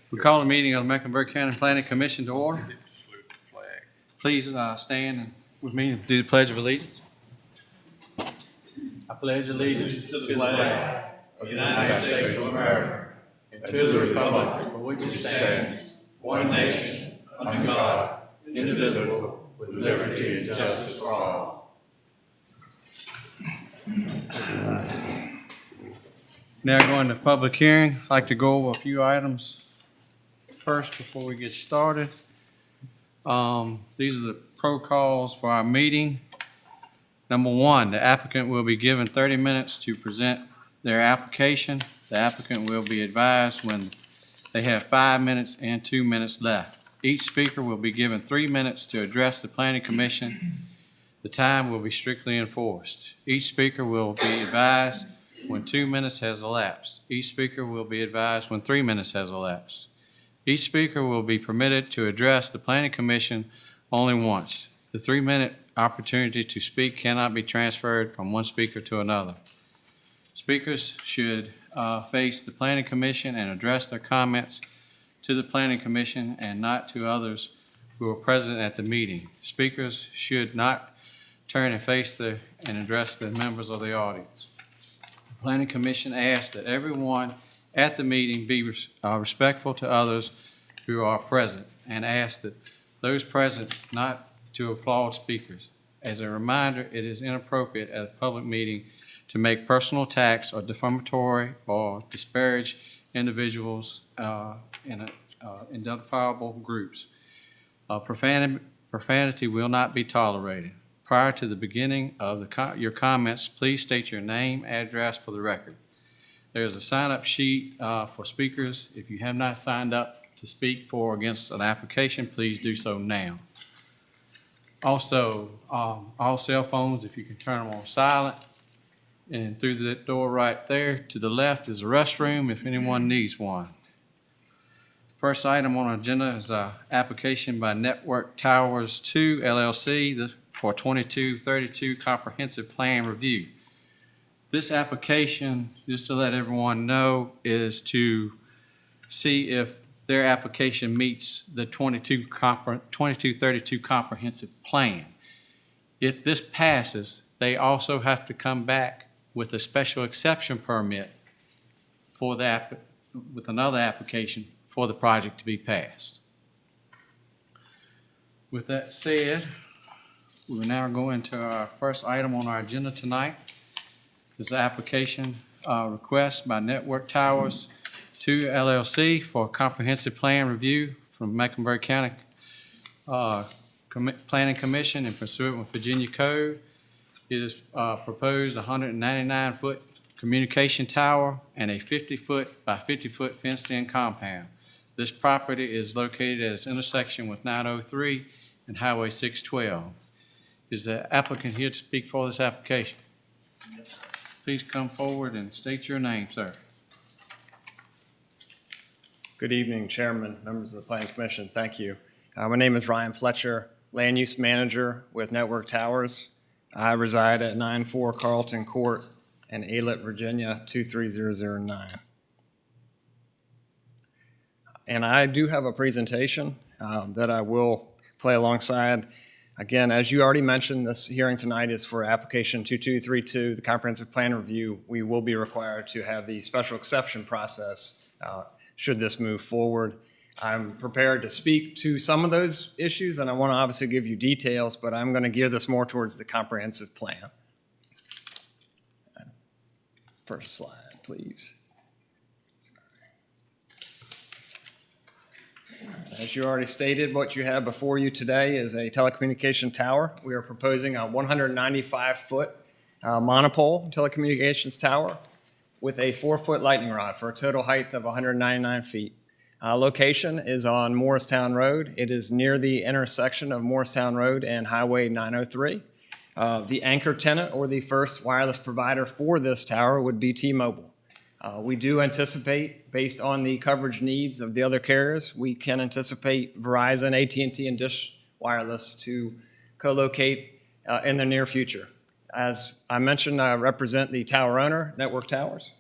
We call the meeting of the Mecklenburg County Planning Commission to order. Please stand and with me and do the Pledge of Allegiance. I pledge allegiance to the flag of the United States of America and to the republic for which it stands, one nation, under God, indivisible, with liberty and justice for all. Now going to public hearing, I'd like to go over a few items first before we get started. These are the protocols for our meeting. Number one, the applicant will be given 30 minutes to present their application. The applicant will be advised when they have 5 minutes and 2 minutes left. Each speaker will be given 3 minutes to address the Planning Commission. The time will be strictly enforced. Each speaker will be advised when 2 minutes has elapsed. Each speaker will be advised when 3 minutes has elapsed. Each speaker will be permitted to address the Planning Commission only once. The 3-minute opportunity to speak cannot be transferred from one speaker to another. Speakers should face the Planning Commission and address their comments to the Planning Commission and not to others who are present at the meeting. Speakers should not turn and face and address the members of the audience. The Planning Commission asks that everyone at the meeting be respectful to others who are present and ask that those present not to applaud speakers. As a reminder, it is inappropriate at a public meeting to make personal attacks or defamatory or disparage individuals in identifiable groups. Profanity will not be tolerated. Prior to the beginning of your comments, please state your name, address for the record. There's a sign-up sheet for speakers. If you have not signed up to speak for or against an application, please do so now. Also, all cell phones, if you can turn them on silent. And through the door right there to the left is a restroom if anyone needs one. First item on our agenda is an application by Network Towers 2 LLC for 2232 Comprehensive Plan Review. This application, just to let everyone know, is to see if their application meets the 2232 Comprehensive Plan. If this passes, they also have to come back with a special exception permit for with another application for the project to be passed. With that said, we will now go into our first item on our agenda tonight. This is an application request by Network Towers 2 LLC for a comprehensive plan review from Mecklenburg County Planning Commission in pursuant with Virginia Code. It is proposed 199-foot communication tower and a 50-foot by 50-foot fenced-in compound. This property is located at its intersection with 903 and Highway 612. Is the applicant here to speak for this application? Yes. Please come forward and state your name, sir. Good evening, Chairman, members of the Planning Commission. Thank you. My name is Ryan Fletcher, Land Use Manager with Network Towers. I reside at 94 Carlton Court in Alet, Virginia, 23009. And I do have a presentation that I will play alongside. Again, as you already mentioned, this hearing tonight is for application 2232, the comprehensive plan review. We will be required to have the special exception process should this move forward. I'm prepared to speak to some of those issues, and I want to obviously give you details, but I'm going to gear this more towards the comprehensive plan. First slide, please. As you already stated, what you have before you today is a telecommunication tower. We are proposing a 195-foot monopole telecommunications tower with a 4-foot lightning rod for a total height of 199 feet. Location is on Morristown Road. It is near the intersection of Morristown Road and Highway 903. The anchor tenant or the first wireless provider for this tower would be T-Mobile. We do anticipate, based on the coverage needs of the other carriers, we can anticipate Verizon, AT&T, and Dish Wireless to co-locate in the near future. As I mentioned, I represent the tower owner, Network Towers.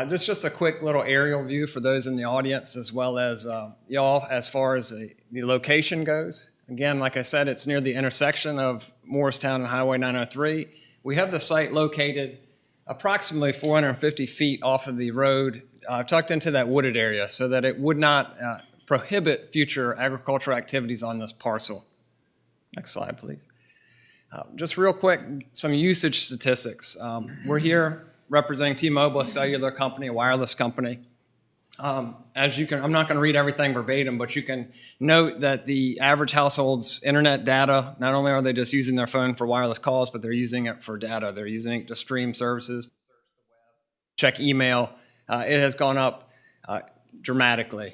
Just a quick little aerial view for those in the audience as well as y'all as far as the location goes. Again, like I said, it's near the intersection of Morristown and Highway 903. We have the site located approximately 450 feet off of the road, tucked into that wooded area so that it would not prohibit future agricultural activities on this parcel. Next slide, please. Just real quick, some usage statistics. We're here representing T-Mobile, a cellular company, a wireless company. As you can, I'm not going to read everything verbatim, but you can note that the average household's internet data, not only are they just using their phone for wireless calls, but they're using it for data. They're using it to stream services, check email. It has gone up dramatically.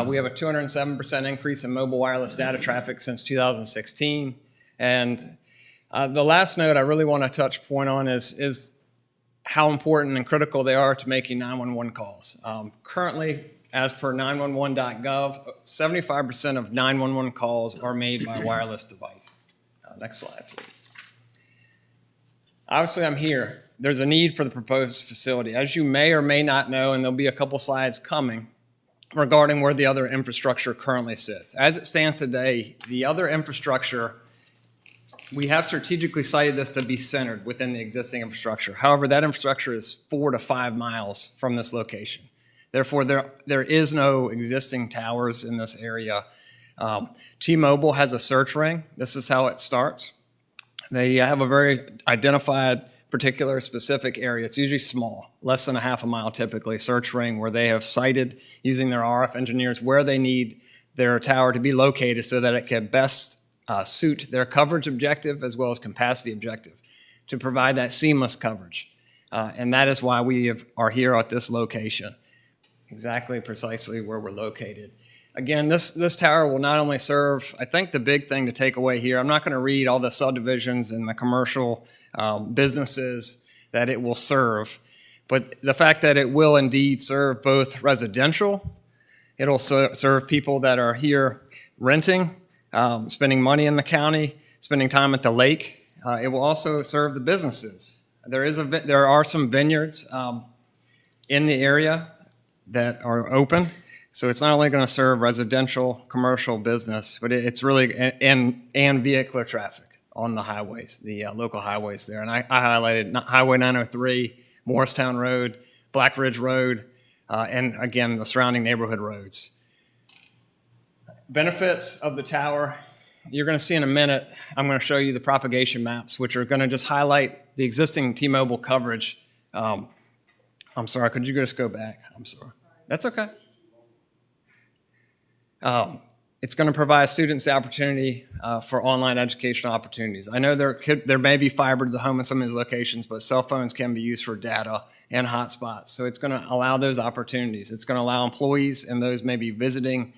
We have a 207% increase in mobile wireless data traffic since 2016. And the last note I really want to touch point on is how important and critical they are to making 911 calls. Currently, as per 911.gov, 75% of 911 calls are made by a wireless device. Next slide, please. Obviously, I'm here. There's a need for the proposed facility. As you may or may not know, and there'll be a couple slides coming regarding where the other infrastructure currently sits. As it stands today, the other infrastructure, we have strategically cited this to be centered within the existing infrastructure. However, that infrastructure is 4 to 5 miles from this location. Therefore, there is no existing towers in this area. T-Mobile has a search ring. This is how it starts. They have a very identified particular specific area. It's usually small, less than a half a mile typically, search ring where they have cited using their RF engineers where they need their tower to be located so that it can best suit their coverage objective as well as capacity objective to provide that seamless coverage. And that is why we are here at this location, exactly precisely where we're located. Again, this tower will not only serve, I think the big thing to take away here, I'm not going to read all the subdivisions and the commercial businesses that it will serve, but the fact that it will indeed serve both residential, it'll serve people that are here renting, spending money in the county, spending time at the lake. It will also serve the businesses. There are some vineyards in the area that are open. So it's not only going to serve residential, commercial business, but it's really, and vehicular traffic on the highways, the local highways there. And I highlighted Highway 903, Morristown Road, Black Ridge Road, and again, the surrounding neighborhood roads. Benefits of the tower, you're going to see in a minute. I'm going to show you the propagation maps, which are going to just highlight the existing T-Mobile coverage. I'm sorry, could you just go back? I'm sorry. That's okay. It's going to provide students the opportunity for online educational opportunities. I know there may be fiber to the home in some of these locations, but cell phones can be used for data and hotspots. So it's going to allow those opportunities. It's going to allow employees and those maybe visiting,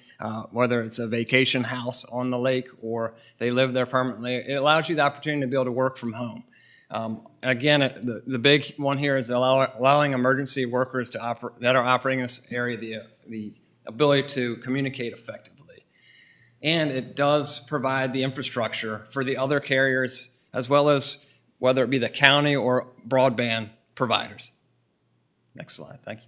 whether it's a vacation house on the lake or they live there permanently, it allows you the opportunity to be able to work from home. Again, the big one here is allowing emergency workers that are operating in this area the ability to communicate effectively. And it does provide the infrastructure for the other carriers, as well as whether it be the county or broadband providers. Next slide, thank you.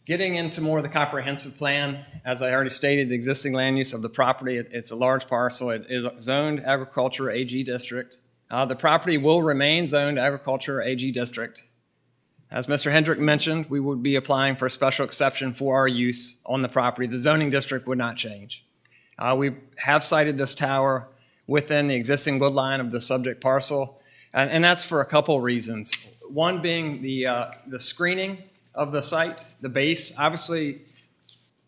Getting into more of the comprehensive plan, as I already stated, the existing land use of the property, it's a large parcel. It is zoned agriculture AG district. The property will remain zoned agriculture AG district. As Mr. Hendrick mentioned, we would be applying for a special exception for our use on the property. The zoning district would not change. We have cited this tower within the existing wood line of the subject parcel, and that's for a couple reasons. One being the screening of the site, the base. Obviously,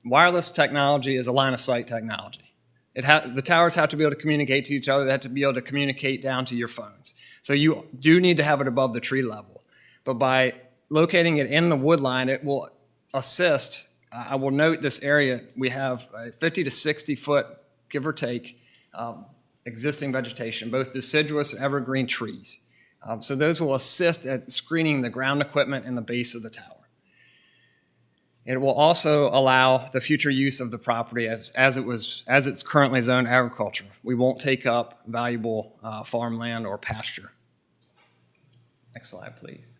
wireless technology is a line of sight technology. The towers have to be able to communicate to each other. They have to be able to communicate down to your phones. So you do need to have it above the tree level. But by locating it in the wood line, it will assist. I will note this area, we have a 50 to 60 foot, give or take, existing vegetation, both deciduous and evergreen trees. So those will assist at screening the ground equipment in the base of the tower. It will also allow the future use of the property as it's currently zoned agriculture. We won't take up valuable farmland or pasture. Next slide, please.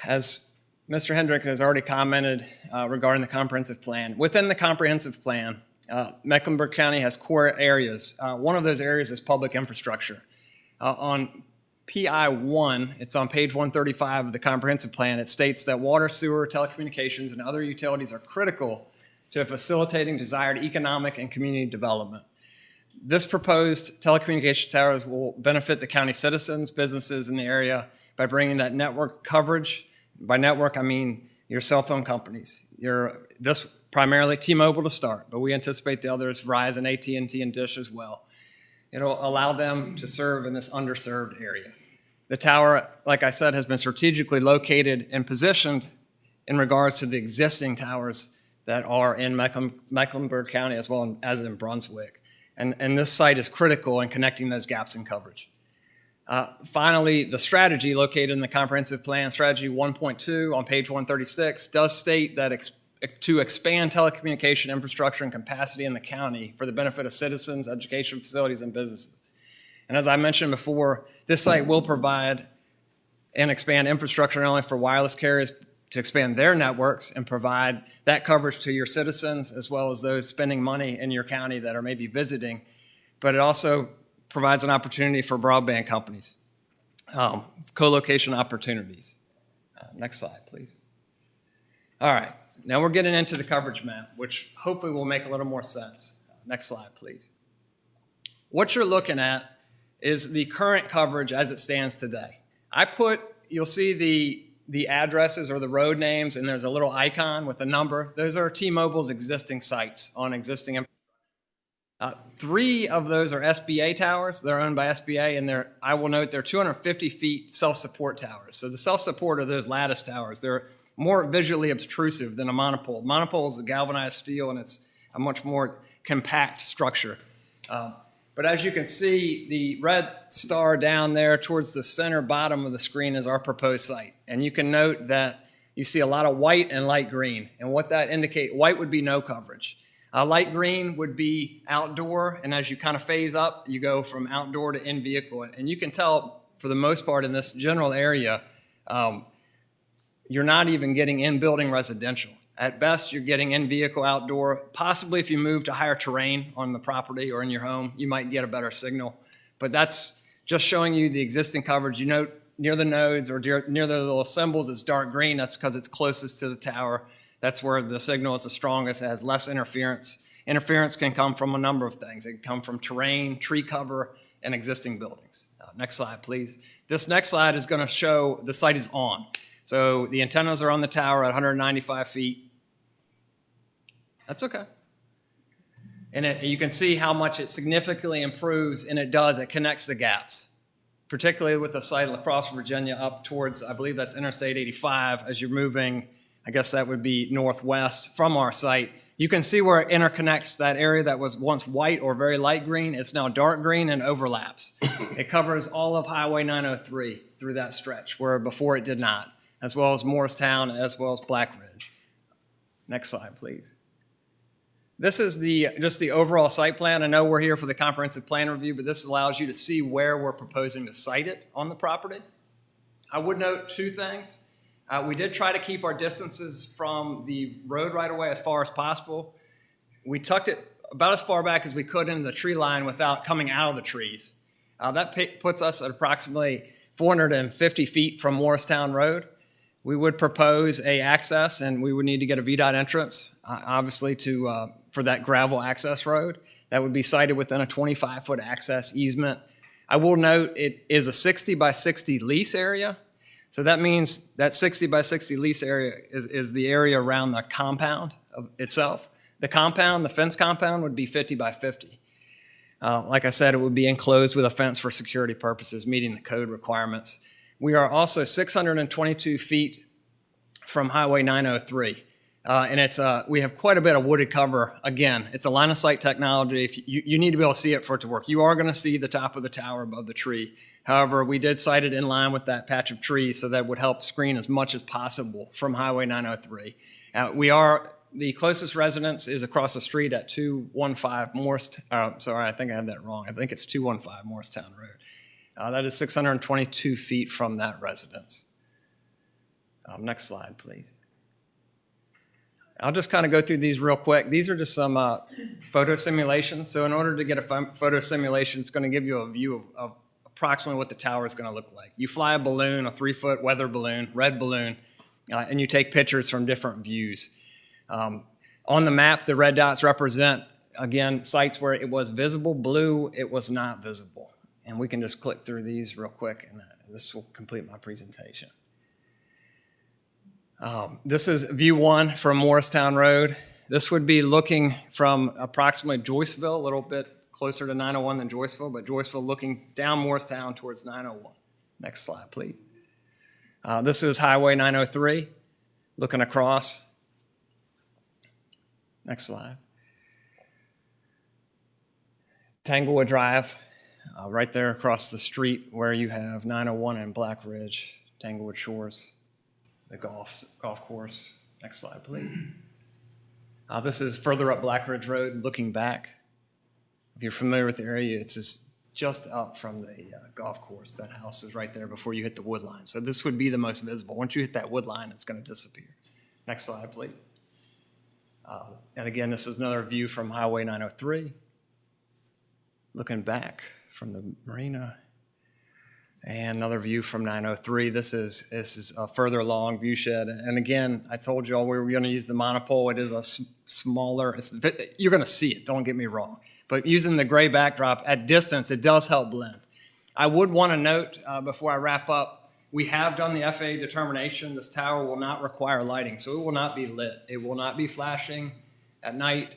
As Mr. Hendrick has already commented regarding the comprehensive plan, within the comprehensive plan, Mecklenburg County has core areas. One of those areas is public infrastructure. On PI1, it's on page 135 of the comprehensive plan, it states that water, sewer, telecommunications, and other utilities are critical to facilitating desired economic and community development. This proposed telecommunications towers will benefit the county citizens, businesses in the area by bringing that network coverage. By network, I mean your cell phone companies. This primarily T-Mobile to start, but we anticipate the others, Verizon, AT&T, and Dish as well. It'll allow them to serve in this underserved area. The tower, like I said, has been strategically located and positioned in regards to the existing towers that are in Mecklenburg County as well as in Brunswick. And this site is critical in connecting those gaps in coverage. Finally, the strategy located in the comprehensive plan, strategy 1.2 on page 136, does state that to expand telecommunication infrastructure and capacity in the county for the benefit of citizens, education facilities, and businesses. And as I mentioned before, this site will provide and expand infrastructure not only for wireless carriers to expand their networks and provide that coverage to your citizens as well as those spending money in your county that are maybe visiting, but it also provides an opportunity for broadband companies, co-location opportunities. Next slide, please. All right, now we're getting into the coverage map, which hopefully will make a little more sense. Next slide, please. What you're looking at is the current coverage as it stands today. You'll see the addresses or the road names, and there's a little icon with a number. Those are T-Mobile's existing sites on existing. 3 of those are SBA towers. They're owned by SBA, and I will note they're 250 feet self-support towers. So the self-support are those lattice towers. They're more visually obtrusive than a monopole. Monopole is the galvanized steel, and it's a much more compact structure. But as you can see, the red star down there towards the center bottom of the screen is our proposed site. And you can note that you see a lot of white and light green. And what that indicates, white would be no coverage. Light green would be outdoor, and as you kind of phase up, you go from outdoor to in-vehicle. And you can tell, for the most part in this general area, you're not even getting in-building residential. At best, you're getting in-vehicle outdoor. Possibly if you move to higher terrain on the property or in your home, you might get a better signal. But that's just showing you the existing coverage. You note near the nodes or near the little symbols, it's dark green. That's because it's closest to the tower. That's where the signal is the strongest. It has less interference. Interference can come from a number of things. It can come from terrain, tree cover, and existing buildings. Next slide, please. This next slide is going to show the site is on. So the antennas are on the tower at 195 feet. That's okay. And you can see how much it significantly improves, and it does. It connects the gaps, particularly with the site of La Crosse, Virginia, up towards, I believe that's Interstate 85, as you're moving, I guess that would be northwest from our site. You can see where it interconnects that area that was once white or very light green. It's now dark green and overlaps. It covers all of Highway 903 through that stretch, where before it did not, as well as Morristown, as well as Black Ridge. Next slide, please. This is just the overall site plan. I know we're here for the comprehensive plan review, but this allows you to see where we're proposing to site it on the property. I would note 2 things. We did try to keep our distances from the road right away as far as possible. We tucked it about as far back as we could into the tree line without coming out of the trees. That puts us at approximately 450 feet from Morristown Road. We would propose a access, and we would need to get a VDOT entrance, obviously, for that gravel access road. That would be sited within a 25-foot access easement. I will note it is a 60 by 60 lease area. So that means that 60 by 60 lease area is the area around the compound itself. The compound, the fence compound, would be 50 by 50. Like I said, it would be enclosed with a fence for security purposes, meeting the code requirements. We are also 622 feet from Highway 903. And we have quite a bit of wooded cover. Again, it's a line of sight technology. If you need to be able to see it for it to work. You are going to see the top of the tower above the tree. However, we did site it in line with that patch of trees, so that would help screen as much as possible from Highway 903. The closest residence is across the street at 215 Morristown. Sorry, I think I had that wrong. I think it's 215 Morristown Road. That is 622 feet from that residence. Next slide, please. I'll just kind of go through these real quick. These are just some photo simulations. So in order to get a photo simulation, it's going to give you a view of approximately what the tower is going to look like. You fly a balloon, a 3-foot weather balloon, red balloon, and you take pictures from different views. On the map, the red dots represent, again, sites where it was visible. Blue, it was not visible. And we can just click through these real quick, and this will complete my presentation. This is view 1 from Morristown Road. This would be looking from approximately Joyceville, a little bit closer to 901 than Joyceville, but Joyceville looking down Morristown towards 901. Next slide, please. This is Highway 903, looking across. Next slide. Tanglewood Drive, right there across the street where you have 901 and Black Ridge, Tanglewood Shores, the golf course. Next slide, please. This is further up Black Ridge Road, looking back. If you're familiar with the area, it's just up from the golf course. That house is right there before you hit the wood line. So this would be the most visible. Once you hit that wood line, it's going to disappear. Next slide, please. And again, this is another view from Highway 903. Looking back from the marina. And another view from 903. This is a further along view shed. And again, I told you all we were going to use the monopole. It is a smaller, you're going to see it, don't get me wrong. But using the gray backdrop at distance, it does help blend. I would want to note before I wrap up, we have done the FAA determination. This tower will not require lighting, so it will not be lit. It will not be flashing at night.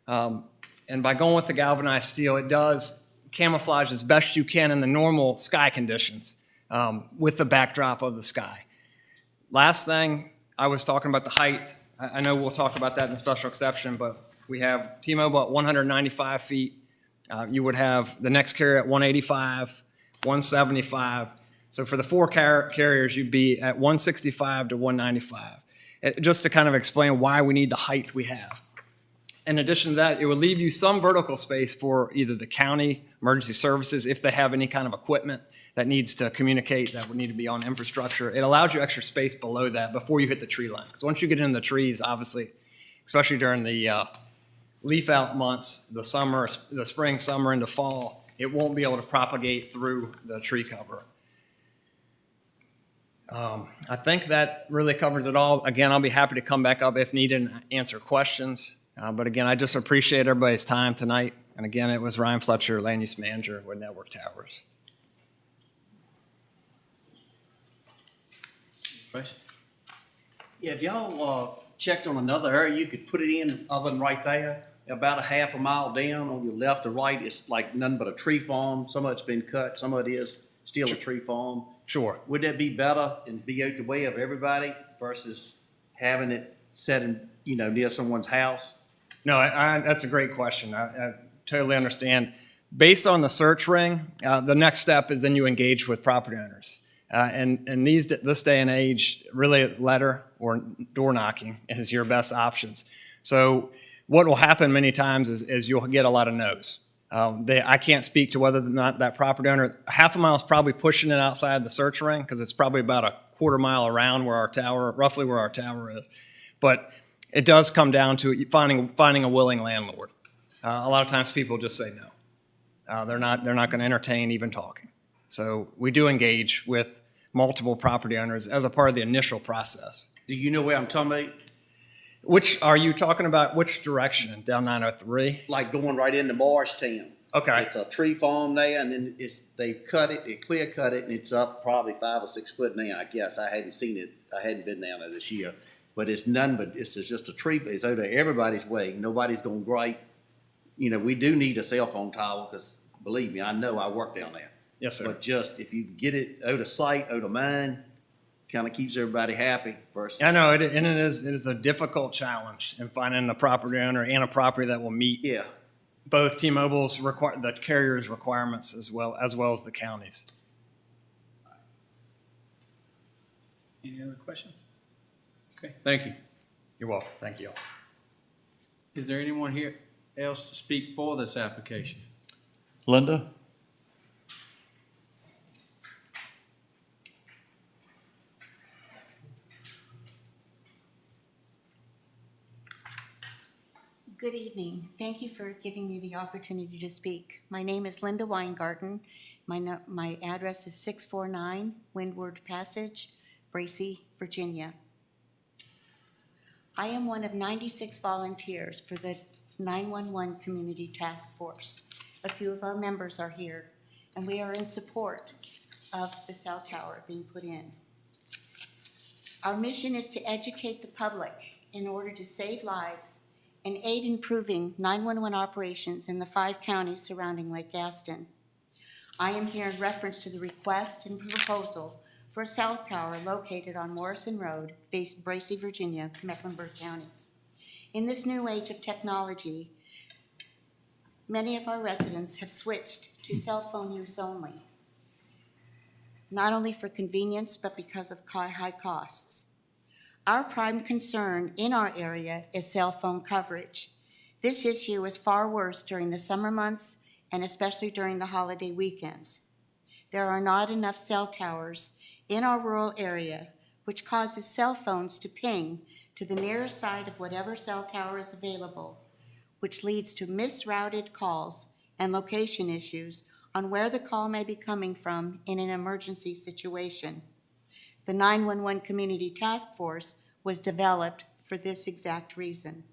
And by going with the galvanized steel, it does camouflage as best you can in the normal sky conditions with the backdrop of the sky. Last thing, I was talking about the height. I know we'll talk about that in the special exception, but we have T-Mobile at 195 feet. You would have the next carrier at 185, 175. So for the 4 carriers, you'd be at 165 to 195. Just to kind of explain why we need the height we have. In addition to that, it would leave you some vertical space for either the county, emergency services, if they have any kind of equipment that needs to communicate, that would need to be on infrastructure. It allows you extra space below that before you hit the tree line. Because once you get into the trees, obviously, especially during the leaf out months, the spring, summer, into fall, it won't be able to propagate through the tree cover. I think that really covers it all. Again, I'll be happy to come back up if needed and answer questions. But again, I just appreciate everybody's time tonight. And again, it was Ryan Fletcher, Land Use Manager with Network Towers. Question? Yeah, if y'all checked on another area, you could put it in other than right there, about a half a mile down on your left or right. It's like nothing but a tree farm. Some of it's been cut, some of it is still a tree farm. Sure. Would that be better and be out the way of everybody versus having it set in, near someone's house? No, that's a great question. I totally understand. Based on the search ring, the next step is then you engage with property owners. And this day and age, really letter or door knocking is your best options. So what will happen many times is you'll get a lot of no's. I can't speak to whether or not that property owner, half a mile is probably pushing it outside the search ring because it's probably about a quarter mile around roughly where our tower is. But it does come down to finding a willing landlord. A lot of times people just say no. They're not going to entertain even talking. So we do engage with multiple property owners as a part of the initial process. Do you know where I'm talking about? Which are you talking about? Which direction? Down 903? Like going right into Morristown. Okay. It's a tree farm there, and then they've cut it, they clear cut it, and it's up probably 5 or 6 foot now. I guess I hadn't seen it. I hadn't been down there this year, but it's just a tree. It's out of everybody's way. Nobody's gonna gripe. We do need a cell phone tower because believe me, I know I work down there. Yes, sir. But just if you get it out of sight, out of mind, kind of keeps everybody happy. Versus, I know, it is a difficult challenge in finding a property owner and a property that will meet yeah. both T-Mobile's the carrier's requirements as well as the county's. Any other questions? Okay, thank you. You're welcome. Thank you. Is there anyone here else to speak for this application? Linda? Good evening. Thank you for giving me the opportunity to speak. My name is Linda Weingarten. My address is 649 Windward Passage, Bracy, Virginia. I am one of 96 volunteers for the 911 Community Task Force. A few of our members are here, and we are in support of the cell tower being put in. Our mission is to educate the public in order to save lives and aid in improving 911 operations in the 5 counties surrounding Lake Gaston. I am here in reference to the request and proposal for a cell tower located on Morrison Road, Bracy, Virginia, Mecklenburg County. In this new age of technology, many of our residents have switched to cell phone use only, not only for convenience, but because of high costs. Our prime concern in our area is cell phone coverage. This issue is far worse during the summer months and especially during the holiday weekends. There are not enough cell towers in our rural area, which causes cell phones to ping to the nearest side of whatever cell tower is available, which leads to misrouted calls and location issues on where the call may be coming from in an emergency situation. The 911 Community Task Force was developed for this exact reason.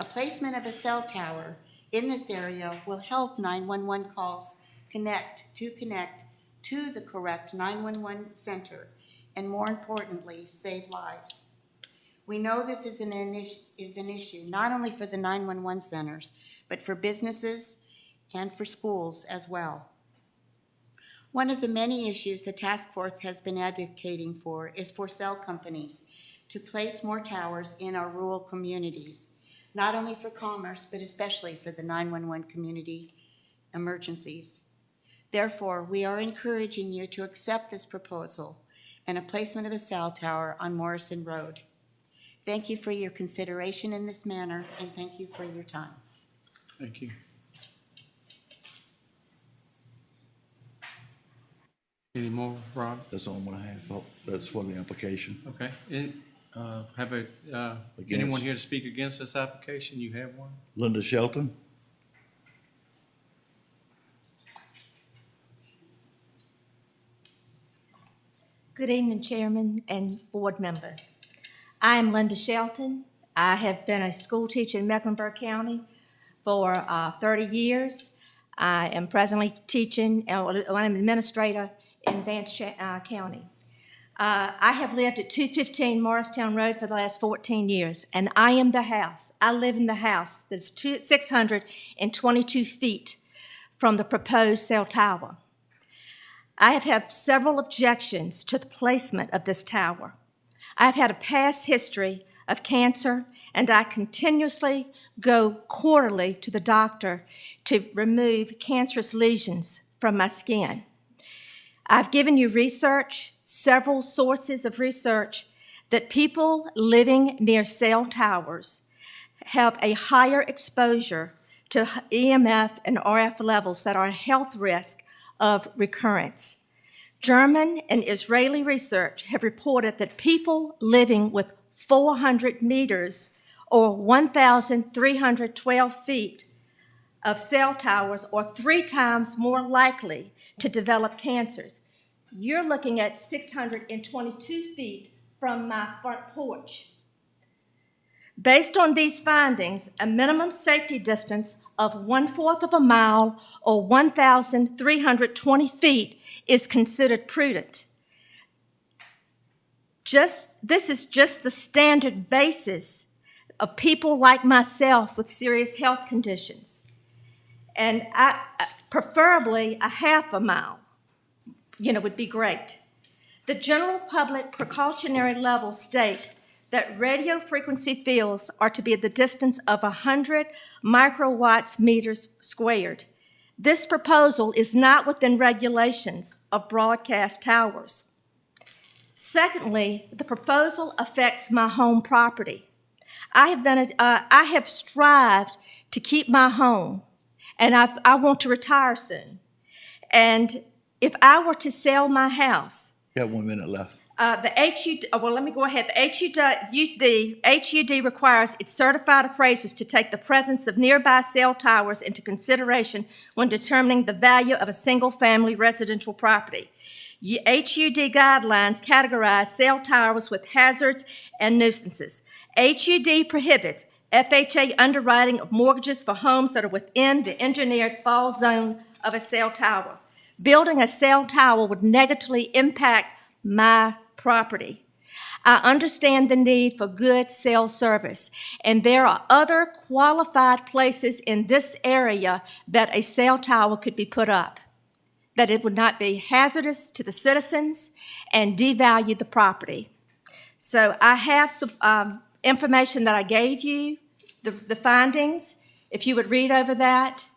A placement of a cell tower in this area will help 911 calls connect to the correct 911 center, and more importantly, save lives. We know this is an issue not only for the 911 centers, but for businesses and for schools as well. One of the many issues the task force has been advocating for is for cell companies to place more towers in our rural communities, not only for commerce, but especially for the 911 community emergencies. Therefore, we are encouraging you to accept this proposal and a placement of a cell tower on Morrison Road. Thank you for your consideration in this manner, and thank you for your time. Thank you. Any more, Rob? That's all what I have. Oh, that's for the application. Okay. Anyone here to speak against this application? You have one? Linda Shelton. Good evening, Chairman and board members. I am Linda Shelton. I have been a school teacher in Mecklenburg County for 30 years. I am presently teaching, I'm an administrator in Vance County. I have lived at 215 Morristown Road for the last 14 years, and I am the house. I live in the house that's 622 feet from the proposed cell tower. I have had several objections to the placement of this tower. I have had a past history of cancer, and I continuously go quarterly to the doctor to remove cancerous lesions from my skin. I've given you research, several sources of research, that people living near cell towers have a higher exposure to EMF and RF levels that are a health risk of recurrence. German and Israeli research have reported that people living with 400 meters or 1,312 feet of cell towers are 3 times more likely to develop cancers. You're looking at 622 feet from my front porch. Based on these findings, a minimum safety distance of 1/4 of a mile or 1,320 feet is considered prudent. This is just the standard basis of people like myself with serious health conditions. And preferably a 1/2 mile, would be great. The general public precautionary levels state that radio frequency fields are to be at the distance of 100 microwatts meters squared. This proposal is not within regulations of broadcast towers. Secondly, the proposal affects my home property. I have strived to keep my home, and I want to retire soon. And if I were to sell my house, You have 1 minute left. The HUD, well, let me go ahead. The HUD requires its certified appraisers to take the presence of nearby cell towers into consideration when determining the value of a single-family residential property. HUD guidelines categorize cell towers with hazards and nuisances. HUD prohibits FHA underwriting of mortgages for homes that are within the engineered fall zone of a cell tower. Building a cell tower would negatively impact my property. I understand the need for good cell service, and there are other qualified places in this area that a cell tower could be put up, that it would not be hazardous to the citizens and devalue the property. So I have some information that I gave you, the findings. If you would read over that,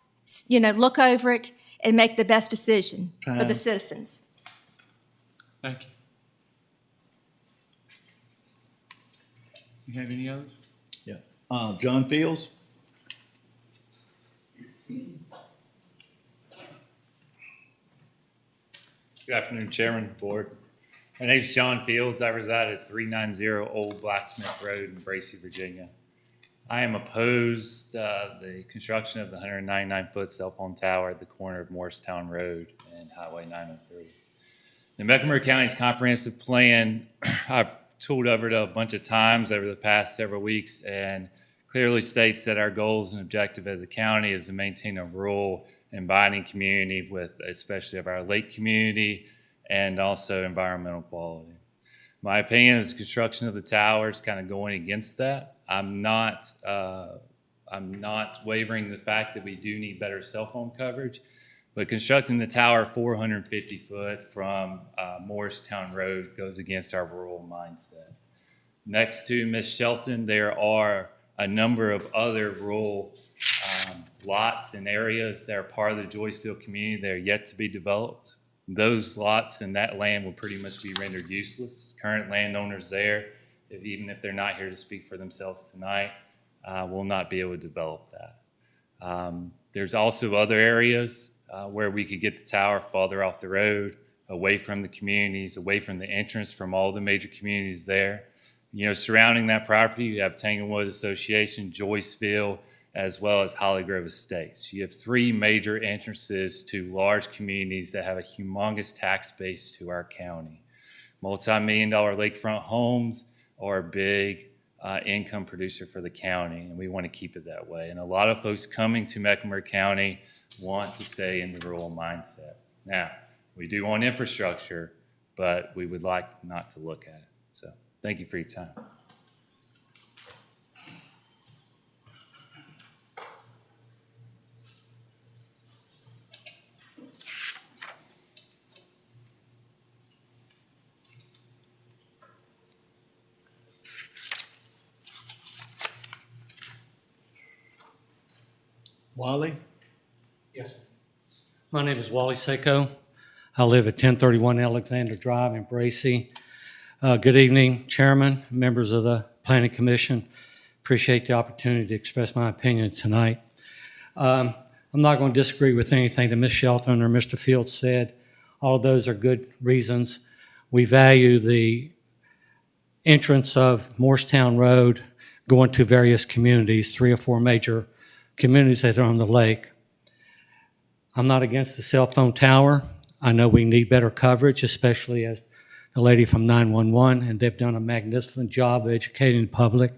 look over it and make the best decision for the citizens. Thank you. You have any others? Yeah. John Fields? Good afternoon, Chairman, Board. My name is John Fields. I reside at 390 Old Blacksmith Road in Bracy, Virginia. I am opposed the construction of the 199-foot cell phone tower at the corner of Morristown Road and Highway 903. The Mecklenburg County's comprehensive plan, I've toured over it a bunch of times over the past several weeks, and clearly states that our goals and objective as a county is to maintain a rural and abiding community with especially of our lake community and also environmental quality. My opinion is the construction of the tower is kind of going against that. I'm not wavering the fact that we do need better cell phone coverage, but constructing the tower 450 foot from Morristown Road goes against our rural mindset. Next to Ms. Shelton, there are a number of other rural lots and areas that are part of the Joyceville community that are yet to be developed. Those lots and that land will pretty much be rendered useless. Current landowners there, even if they're not here to speak for themselves tonight, will not be able to develop that. There's also other areas where we could get the tower farther off the road, away from the communities, away from the entrance from all the major communities there. Surrounding that property, you have Tanglewood Association, Joyceville, as well as Holly Grove Estates. You have three major entrances to large communities that have a humongous tax base to our county. Multi-million-dollar lakefront homes are a big income producer for the county, and we want to keep it that way. And a lot of folks coming to Mecklenburg County want to stay in the rural mindset. Now, we do want infrastructure, but we would like not to look at it. So thank you for your time. Wally? Yes. My name is Wally Seiko. I live at 1031 Alexander Drive in Bracy. Good evening, Chairman, members of the Planning Commission. Appreciate the opportunity to express my opinion tonight. I'm not going to disagree with anything that Ms. Shelton or Mr. Fields said. All of those are good reasons. We value the entrance of Morristown Road going to various communities, 3 or 4 major communities that are on the lake. I'm not against the cell phone tower. I know we need better coverage, especially as the lady from 911, and they've done a magnificent job of educating the public.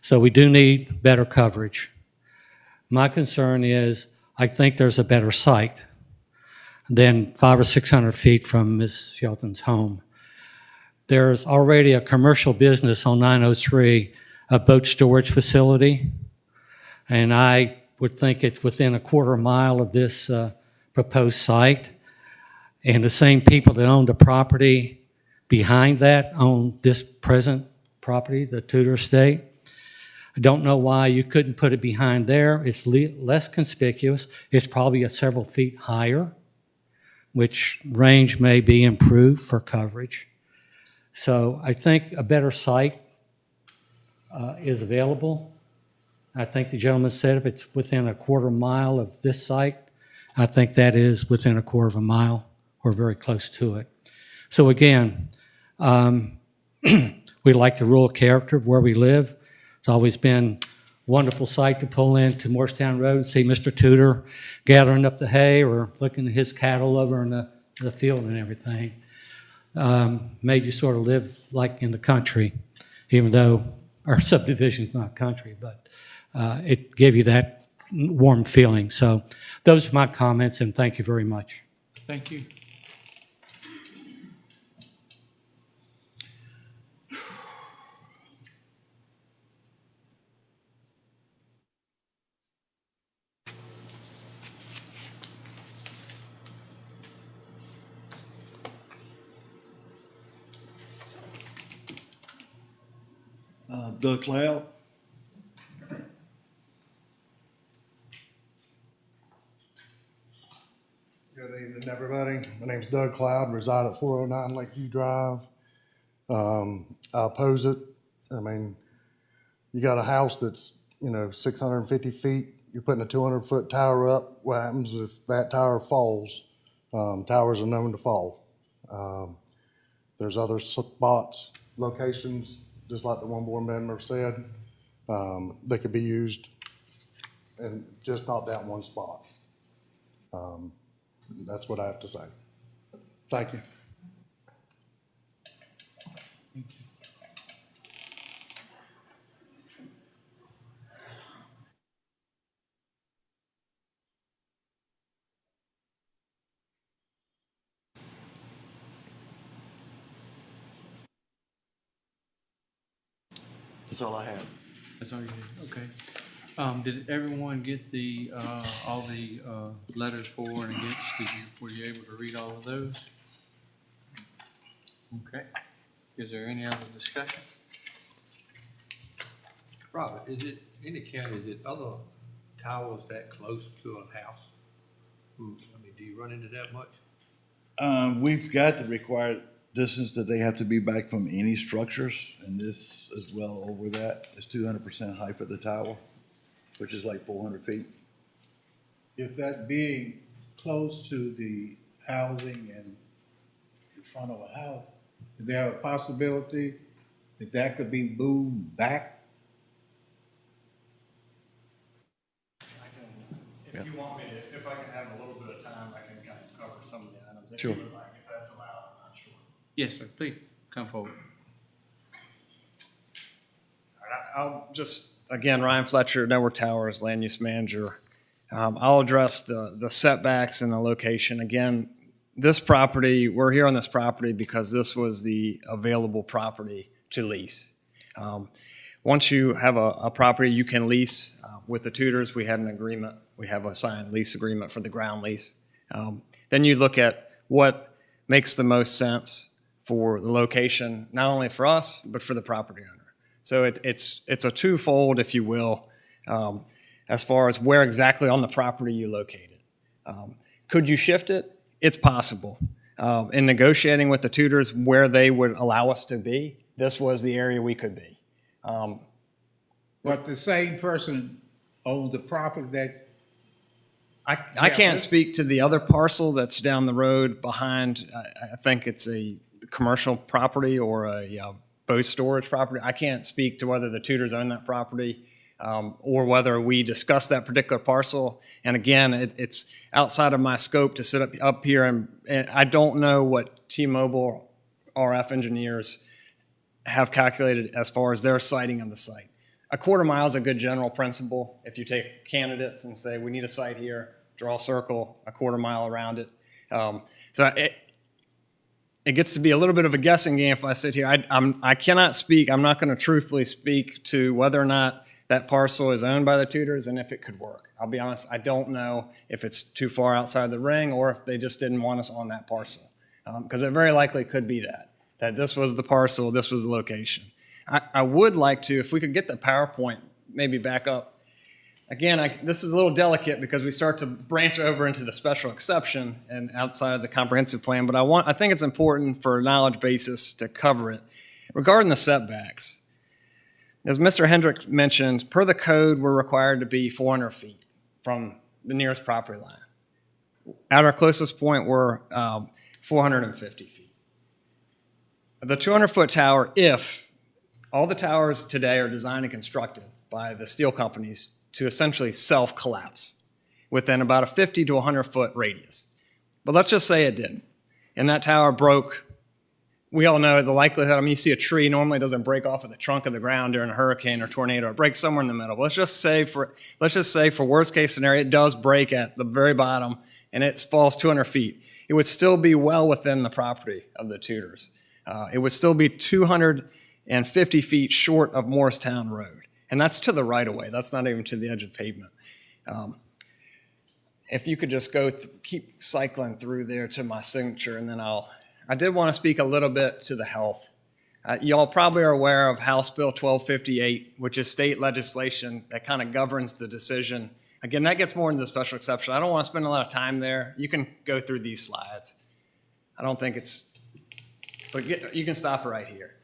So we do need better coverage. My concern is I think there's a better site than 500 or 600 feet from Ms. Shelton's home. There's already a commercial business on 903, a boat storage facility, and I would think it's within a quarter mile of this proposed site. And the same people that own the property behind that own this present property, the Tudor Estate. I don't know why you couldn't put it behind there. It's less conspicuous. It's probably several feet higher, which range may be improved for coverage. So I think a better site is available. I think the gentleman said if it's within a quarter mile of this site, I think that is within a quarter of a mile or very close to it. So again, We like the rural character of where we live. It's always been a wonderful sight to pull into Morristown Road and see Mr. Tudor gathering up the hay or looking at his cattle over in the field and everything. Made you sort of live like in the country, even though our subdivision's not country, but it gave you that warm feeling. So those are my comments, and thank you very much. Thank you. Doug Cloud. Good evening, everybody. My name's Doug Cloud, reside at 409 Lakeview Drive. I oppose it. I mean, you got a house that's, 650 feet. You're putting a 200-foot tower up. What happens if that tower falls? Towers are known to fall. There's other spots, locations, just like the one board member said, that could be used, and just not that one spot. That's what I have to say. Thank you. That's all I have. That's all you did, okay. Did everyone get the, all the, letters for and against? Were you able to read all of those? Okay. Is there any other discussion? Robert, is it indicated, is it other towers that close to a house? I mean, do you run into that much? We've got the required distance that they have to be back from any structures, and this is well over that. It's 200% height for the tower, which is like 400 feet. If that being close to the housing and in front of a house, is there a possibility that that could be moved back? If you want me to, if I can have a little bit of time, I can kind of cover some of the items. If Sure. you would like, if that's allowed, I'm not sure. Yes, sir, please, come forward. All right, I'll just, again, Ryan Fletcher, Network Towers, Land Use Manager. I'll address the setbacks and the location. Again, this property, we're here on this property because this was the available property to lease. Once you have a property you can lease, with the Tudors, we had an agreement. We have a signed lease agreement for the ground lease. Then you look at what makes the most sense for the location, not only for us, but for the property owner. So it's a twofold, if you will, as far as where exactly on the property you locate it. Could you shift it? It's possible. In negotiating with the Tudors where they would allow us to be, this was the area we could be. But the same person owns the property that, I can't speak to the other parcel that's down the road behind, I think it's a commercial property or a boat storage property. I can't speak to whether the Tudors own that property or whether we discussed that particular parcel. And again, it's outside of my scope to sit up here and I don't know what T-Mobile RF engineers have calculated as far as their siting on the site. A quarter mile is a good general principle. If you take candidates and say, we need a site here, draw a circle, a quarter mile around it. So it gets to be a little bit of a guessing game if I sit here. I cannot speak, I'm not going to truthfully speak to whether or not that parcel is owned by the Tudors and if it could work. I'll be honest, I don't know if it's too far outside the ring or if they just didn't want us on that parcel. Because it very likely could be that this was the parcel, this was the location. I would like to, if we could get the PowerPoint maybe back up. Again, this is a little delicate because we start to branch over into the special exception and outside of the comprehensive plan, but I think it's important for a knowledge basis to cover it. Regarding the setbacks, as Mr. Hendrick mentioned, per the code, we're required to be 400 feet from the nearest property line. At our closest point, we're 450 feet. The 200-foot tower, if all the towers today are designed and constructed by the steel companies to essentially self-collapse within about a 50 to 100-foot radius. But let's just say it didn't, and that tower broke. We all know the likelihood, I mean, you see a tree, normally it doesn't break off of the trunk of the ground during a hurricane or tornado. It breaks somewhere in the middle. But let's just say for worst case scenario, it does break at the very bottom and it falls 200 feet. It would still be well within the property of the Tudors. It would still be 250 feet short of Morristown Road. And that's to the right of way. That's not even to the edge of pavement. If you could just keep cycling through there to my signature, and then I did want to speak a little bit to the health. Y'all probably are aware of House Bill 1258, which is state legislation that kind of governs the decision. Again, that gets more into the special exception. I don't want to spend a lot of time there. You can go through these slides. I don't think but you can stop right here.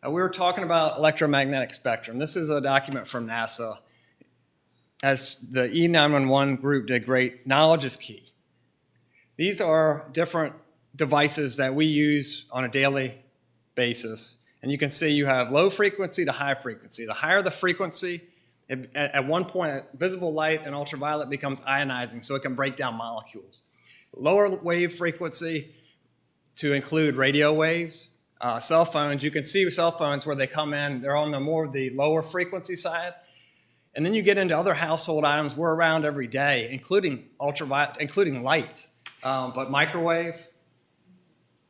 We were talking about electromagnetic spectrum. This is a document from NASA. As the E911 group did great, knowledge is key. These are different devices that we use on a daily basis. And you can see you have low frequency to high frequency. The higher the frequency, at one point, visible light and ultraviolet becomes ionizing, so it can break down molecules. Lower wave frequency to include radio waves. Cell phones, you can see cell phones where they come in, they're on the more the lower frequency side. And then you get into other household items we're around every day, including ultraviolet, including lights, but microwave,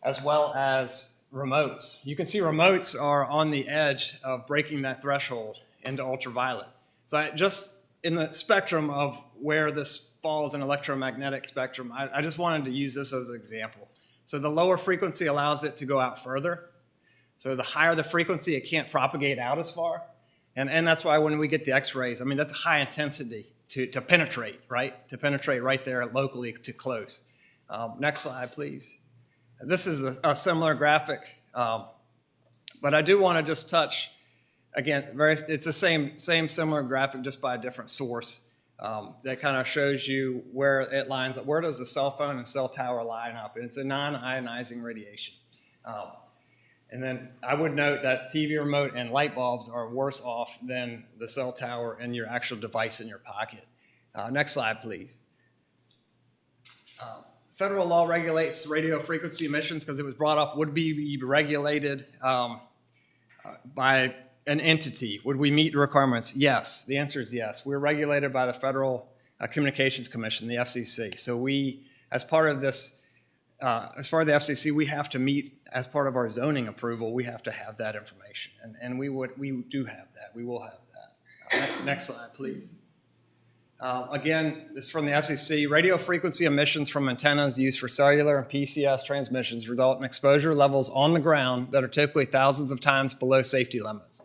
as well as remotes. You can see remotes are on the edge of breaking that threshold into ultraviolet. So just in the spectrum of where this falls in electromagnetic spectrum, I just wanted to use this as an example. So the lower frequency allows it to go out further. So the higher the frequency, it can't propagate out as far. And that's why when we get the x-rays, I mean, that's high intensity to penetrate, right? To penetrate right there locally to close. Next slide, please. This is a similar graphic, but I do want to just touch, again, it's the same similar graphic, just by a different source that kind of shows you where it lines up. Where does the cell phone and cell tower line up? And it's a non-ionizing radiation. And then I would note that TV remote and light bulbs are worse off than the cell tower and your actual device in your pocket. Next slide, please. Federal law regulates radio frequency emissions because it was brought up, would be regulated by an entity? Would we meet the requirements? Yes. The answer is yes. We're regulated by the Federal Communications Commission, the FCC. So we, as part of this, as part of the FCC, we have to meet, as part of our zoning approval, we have to have that information. And we do have that. We will have that. Next slide, please. Again, this is from the FCC. Radio frequency emissions from antennas used for cellular and PCS transmissions result in exposure levels on the ground that are typically thousands of times below safety limits.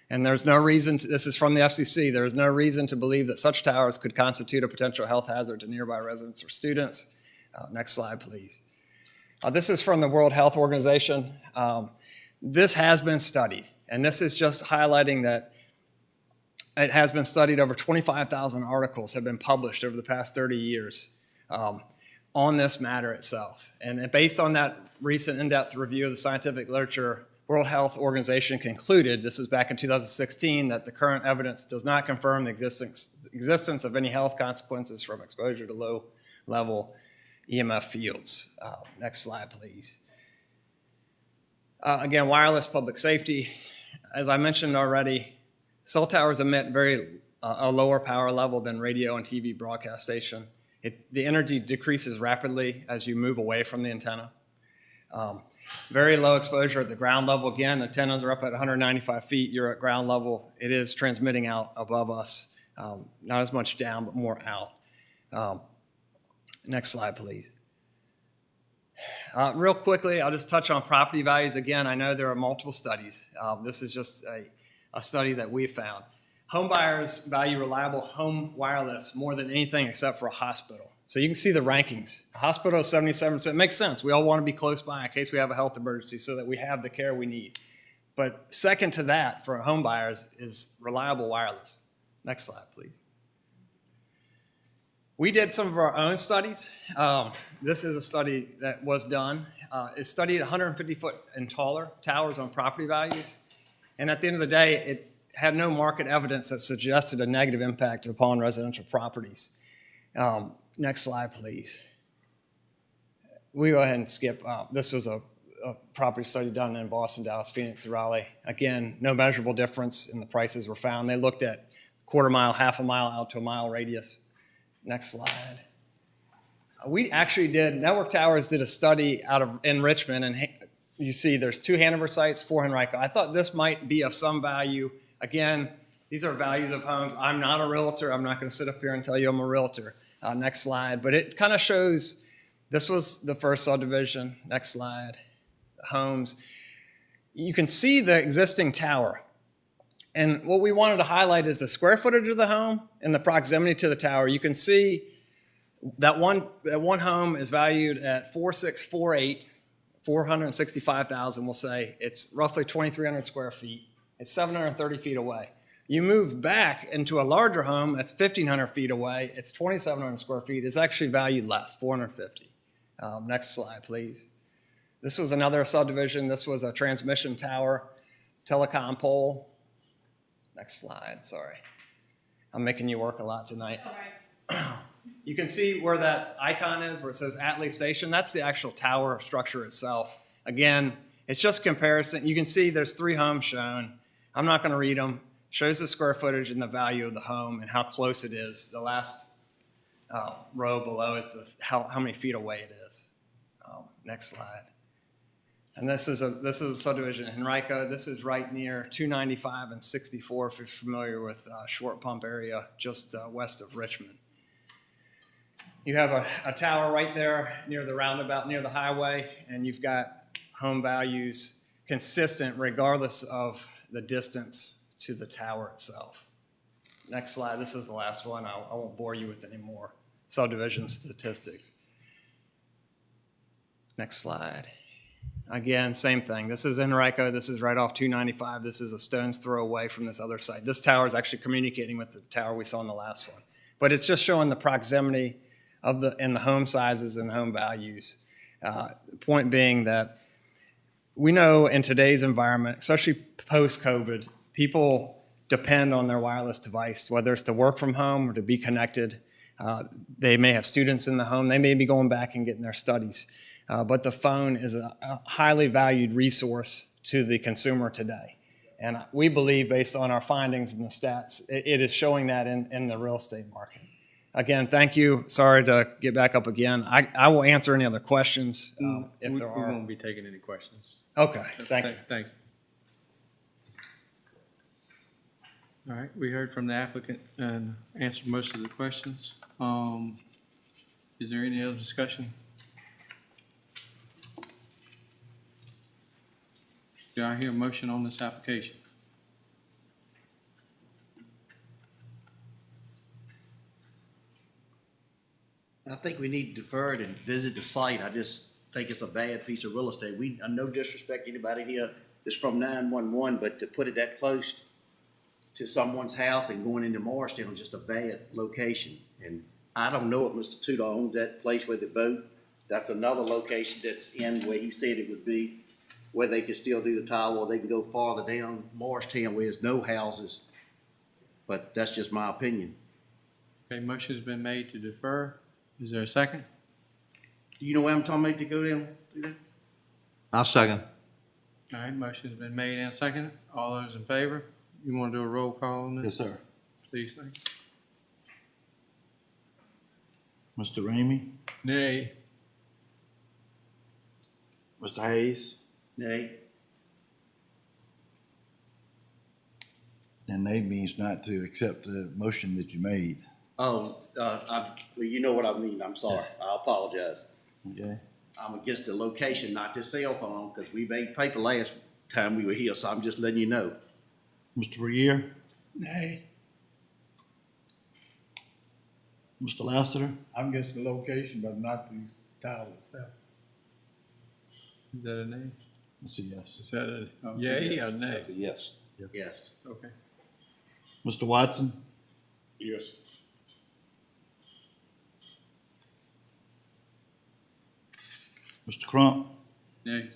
And there's no reason, this is from the FCC, there is no reason to believe that such towers could constitute a potential health hazard to nearby residents or students. Next slide, please. This is from the World Health Organization. This has been studied, and this is just highlighting that it has been studied. Over 25,000 articles have been published over the past 30 years on this matter itself. And based on that recent in-depth review of the scientific literature, World Health Organization concluded, this is back in 2016, that the current evidence does not confirm the existence of any health consequences from exposure to low-level EMF fields. Next slide, please. Again, wireless public safety. As I mentioned already, cell towers emit a lower power level than radio and TV broadcast station. The energy decreases rapidly as you move away from the antenna. Very low exposure at the ground level. Again, antennas are up at 195 feet. You're at ground level. It is transmitting out above us. Not as much down, but more out. Next slide, please. Real quickly, I'll just touch on property values. Again, I know there are multiple studies. This is just a study that we found. Home buyers value reliable home wireless more than anything except for a hospital. So you can see the rankings. A hospital is 77%. It makes sense. We all want to be close by in case we have a health emergency so that we have the care we need. But second to that for home buyers is reliable wireless. Next slide, please. We did some of our own studies. This is a study that was done. It studied 150-foot and taller towers on property values. And at the end of the day, it had no market evidence that suggested a negative impact upon residential properties. Next slide, please. We go ahead and skip. This was a property study done in Boston, Dallas, Phoenix, and Raleigh. Again, no measurable difference in the prices were found. They looked at quarter mile, half a mile, out to a mile radius. Next slide. We actually did, Network Towers did a study in Richmond, and you see there's 2 Hanover sites, 4 Henrico. I thought this might be of some value. Again, these are values of homes. I'm not a realtor. I'm not going to sit up here and tell you I'm a realtor. Next slide. But it kind of shows, this was the first subdivision. Next slide. Homes. You can see the existing tower. And what we wanted to highlight is the square footage of the home and the proximity to the tower. You can see that one home is valued at 4,648, 465,000, we'll say. It's roughly 2,300 square feet. It's 730 feet away. You move back into a larger home that's 1,500 feet away. It's 2,700 square feet. It's actually valued less, 450. Next slide, please. This was another subdivision. This was a transmission tower, telecom pole. Next slide, sorry. I'm making you work a lot tonight. You can see where that icon is, where it says Atlee Station. That's the actual tower structure itself. Again, it's just comparison. You can see there's 3 homes shown. I'm not going to read them. Shows the square footage and the value of the home and how close it is. The last row below is how many feet away it is. Next slide. And this is a subdivision in Henrico. This is right near 295 and 64, if you're familiar with Short Pump area, just west of Richmond. You have a tower right there near the roundabout, near the highway, and you've got home values consistent regardless of the distance to the tower itself. Next slide. This is the last one. I won't bore you with any more subdivision statistics. Next slide. Again, same thing. This is Henrico. This is right off 295. This is a stone's throw away from this other site. This tower is actually communicating with the tower we saw in the last one. But it's just showing the proximity of the home sizes and home values. The point being that we know in today's environment, especially post-COVID, people depend on their wireless device, whether it's to work from home or to be connected. They may have students in the home. They may be going back and getting their studies. But the phone is a highly valued resource to the consumer today. And we believe, based on our findings and the stats, it is showing that in the real estate market. Again, thank you. Sorry to get back up again. I will answer any other questions if there are. We won't be taking any questions. Okay, thank you. Thank you. All right, we heard from the applicant and answered most of the questions. Is there any other discussion? Do I hear a motion on this application? I think we need to defer it and visit the site. I just think it's a bad piece of real estate. No disrespect to anybody here that's from 911, but to put it that close to someone's house and going into Morristown is just a bad location. And I don't know if Mr. Tudor owns that place with the boat. That's another location that's in where he said it would be, where they could still do the tower, or they can go farther down Morristown where there's no houses. But that's just my opinion. Okay, motion's been made to defer. Is there a second? Do you know where I'm talking about to go down? I'll second. All right, motion's been made and seconded. All those in favor? You want to do a roll call on this? Yes, sir. Please, thank you. Mr. Ramey? Nay. Mr. Hayes? Nay. And nay means not to accept the motion that you made. Oh, well, you know what I mean. I'm sorry. I apologize. Okay? I'm against the location, not the cell phone, because we made paper last time we were here, so I'm just letting you know. Mr. Regier? Nay. Mr. Lassiter? I'm against the location, but not the tower itself. Is that a nay? That's a yes. Is that a? Okay. Yay or nay? Yes. Yes. Okay. Mr. Watson? Yes. Mr. Crump? Nay.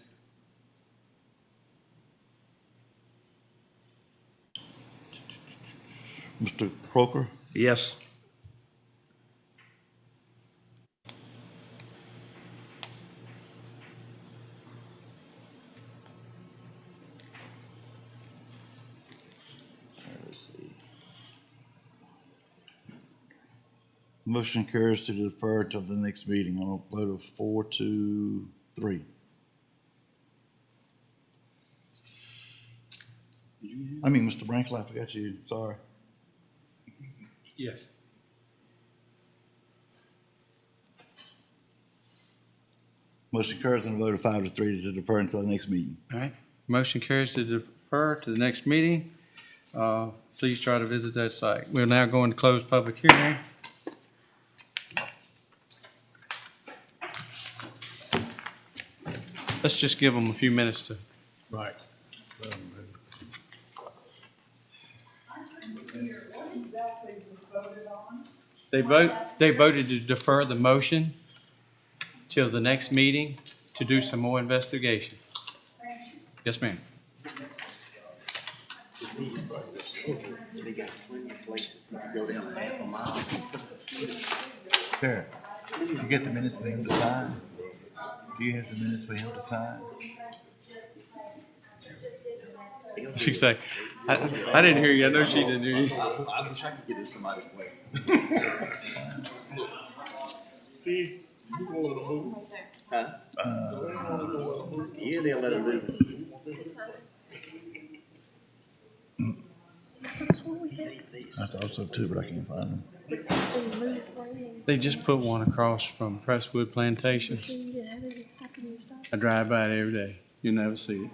Mr. Croker? Yes. Motion carries to defer till the next meeting on a vote of 4-3. I mean, Mr. Brankley, I forgot you, sorry. Yes. Motion carries on a vote of 5-3 to defer until the next meeting. All right, motion carries to defer to the next meeting. Please try to visit that site. We're now going to close public hearing. Let's just give them a few minutes to. Right. They voted to defer the motion till the next meeting to do some more investigation. Yes, ma'am. They got plenty of places. You can go down half a mile. Sarah, you get the minutes for him to sign? Do you have the minutes for him to sign? She say, I didn't hear you. I know she didn't hear you. I wish I could get in somebody's way. Huh? Yeah, they'll let him do it. I thought so too, but I can't find them. They just put one across from Presswood Plantation. I drive by it every day. You'll never see it.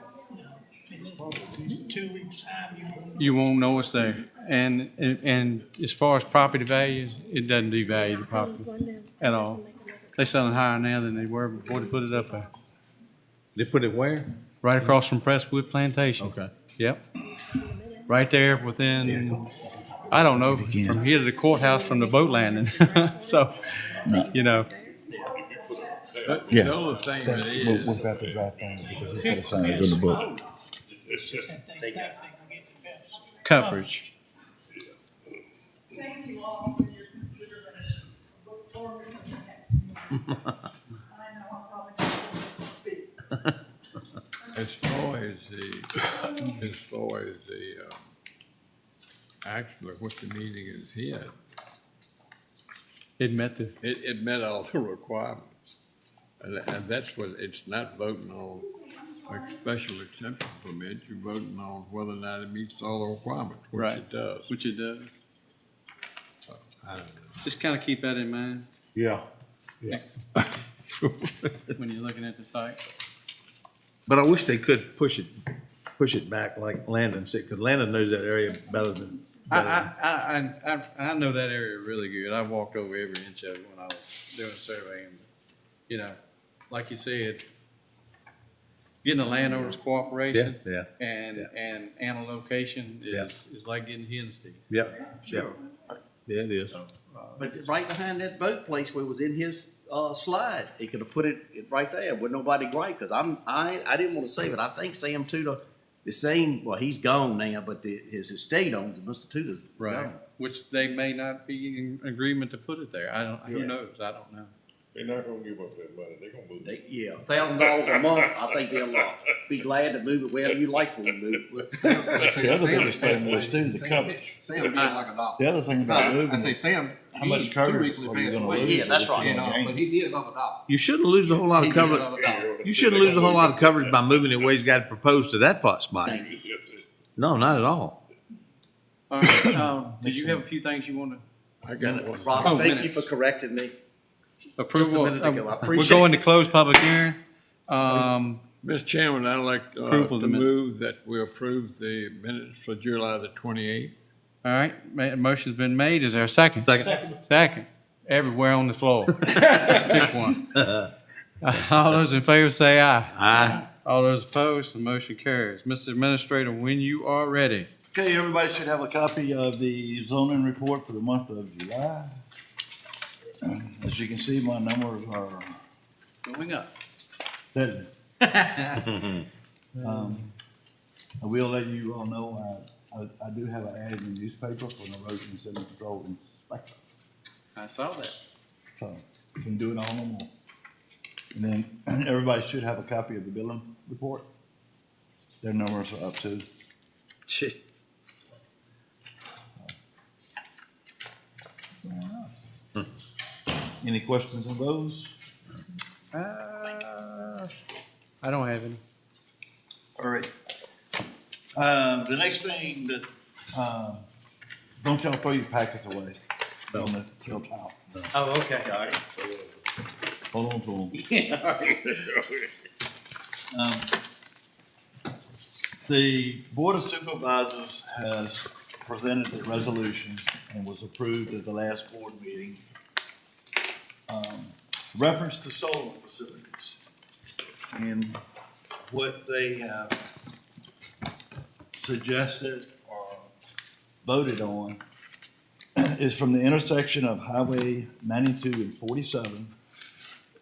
2 weeks time, You won't know it's there. And as far as property values, it doesn't devalue the property at all. They're selling higher now than they were before they put it up there. They put it where? Right across from Presswood Plantation. Okay. Yep. Right there within, I don't know, from here to the courthouse from the boat landing. So, you know, Yeah. The only thing that is, We've got the draft on it because he's got to sign it in the book. coverage. Thank you all for your consideration. Look forward to the next meeting. I know I'm probably not supposed to speak. as far as the, actually what the meeting is here, It met the, it met all the requirements. And that's what, it's not voting on a special exception permit, you're voting on whether or not it meets all the requirements, which Right. it does. which it does. I don't know. Just kind of keep that in mind Yeah. when you're looking at the site. But I wish they could push it back like Landon said, because Landon knows that area better than. I know that area really good. I walked over every inch of it when I was doing surveying. You know, like you said, getting a landowner's cooperation Yeah. and a location is like getting hen's teeth. Yep. Sure. Yeah, it is. But right behind that boat place where it was in his, slide, he could have put it right there with nobody gripe, cause I didn't wanna say, but I think Sam Tudor, the same, well, he's gone now, but his estate owns it, Mr. Tudor's Right, gone. which they may not be in agreement to put it there. Who Yeah. knows? I don't know. They're not gonna give up that money, they're gonna move it. Yeah, $1,000 a month, I think they'll, be glad to move it wherever you like for them to move it. The other biggest thing was too, the coverage. Sam did like a dog. The other thing about moving. I say Sam, How much he 2 coverage recently are you passed gonna away. lose? Yeah, that's right. You know, but he did love a dog. You shouldn't lose a whole lot He of did coverage. love a dog. You shouldn't lose a whole lot of coverage by moving it where he's got it proposed to that spot. Thank you. No, not at all. All right, did you have a few things you want to? I got one. Robert, thank you minutes. for correcting me. Approval, minute ago. I we're appreciate going to close public hearing. Mr. Chairman, I'd like Approval of to the minutes. move that we approve the minutes for July the 28th. All right, motion's been made. Is there a second? Second. Everywhere on the floor. Pick one. All those in favor say aye. Aye. All those opposed, the motion carries. Mr. Administrator, when you are ready. Okay, everybody should have a copy of the zoning report for the month of July. As you can see, my numbers are Going up. Steadily. I will let you all know, I do have an ad in the newspaper for an erosion and sediment control inspector. I saw that. So you can do it all no more. And then everybody should have a copy of the billing report. Their numbers are up too. Any questions on those? I don't have any. All right. The next thing that, don't y'all throw your packets away on the till top. Oh, okay. All right. Hold on to them. The Board of Supervisors has presented a resolution and was approved at the last board meeting. Reference to solar facilities. And what they have suggested or voted on is from the intersection of Highway 92 and 47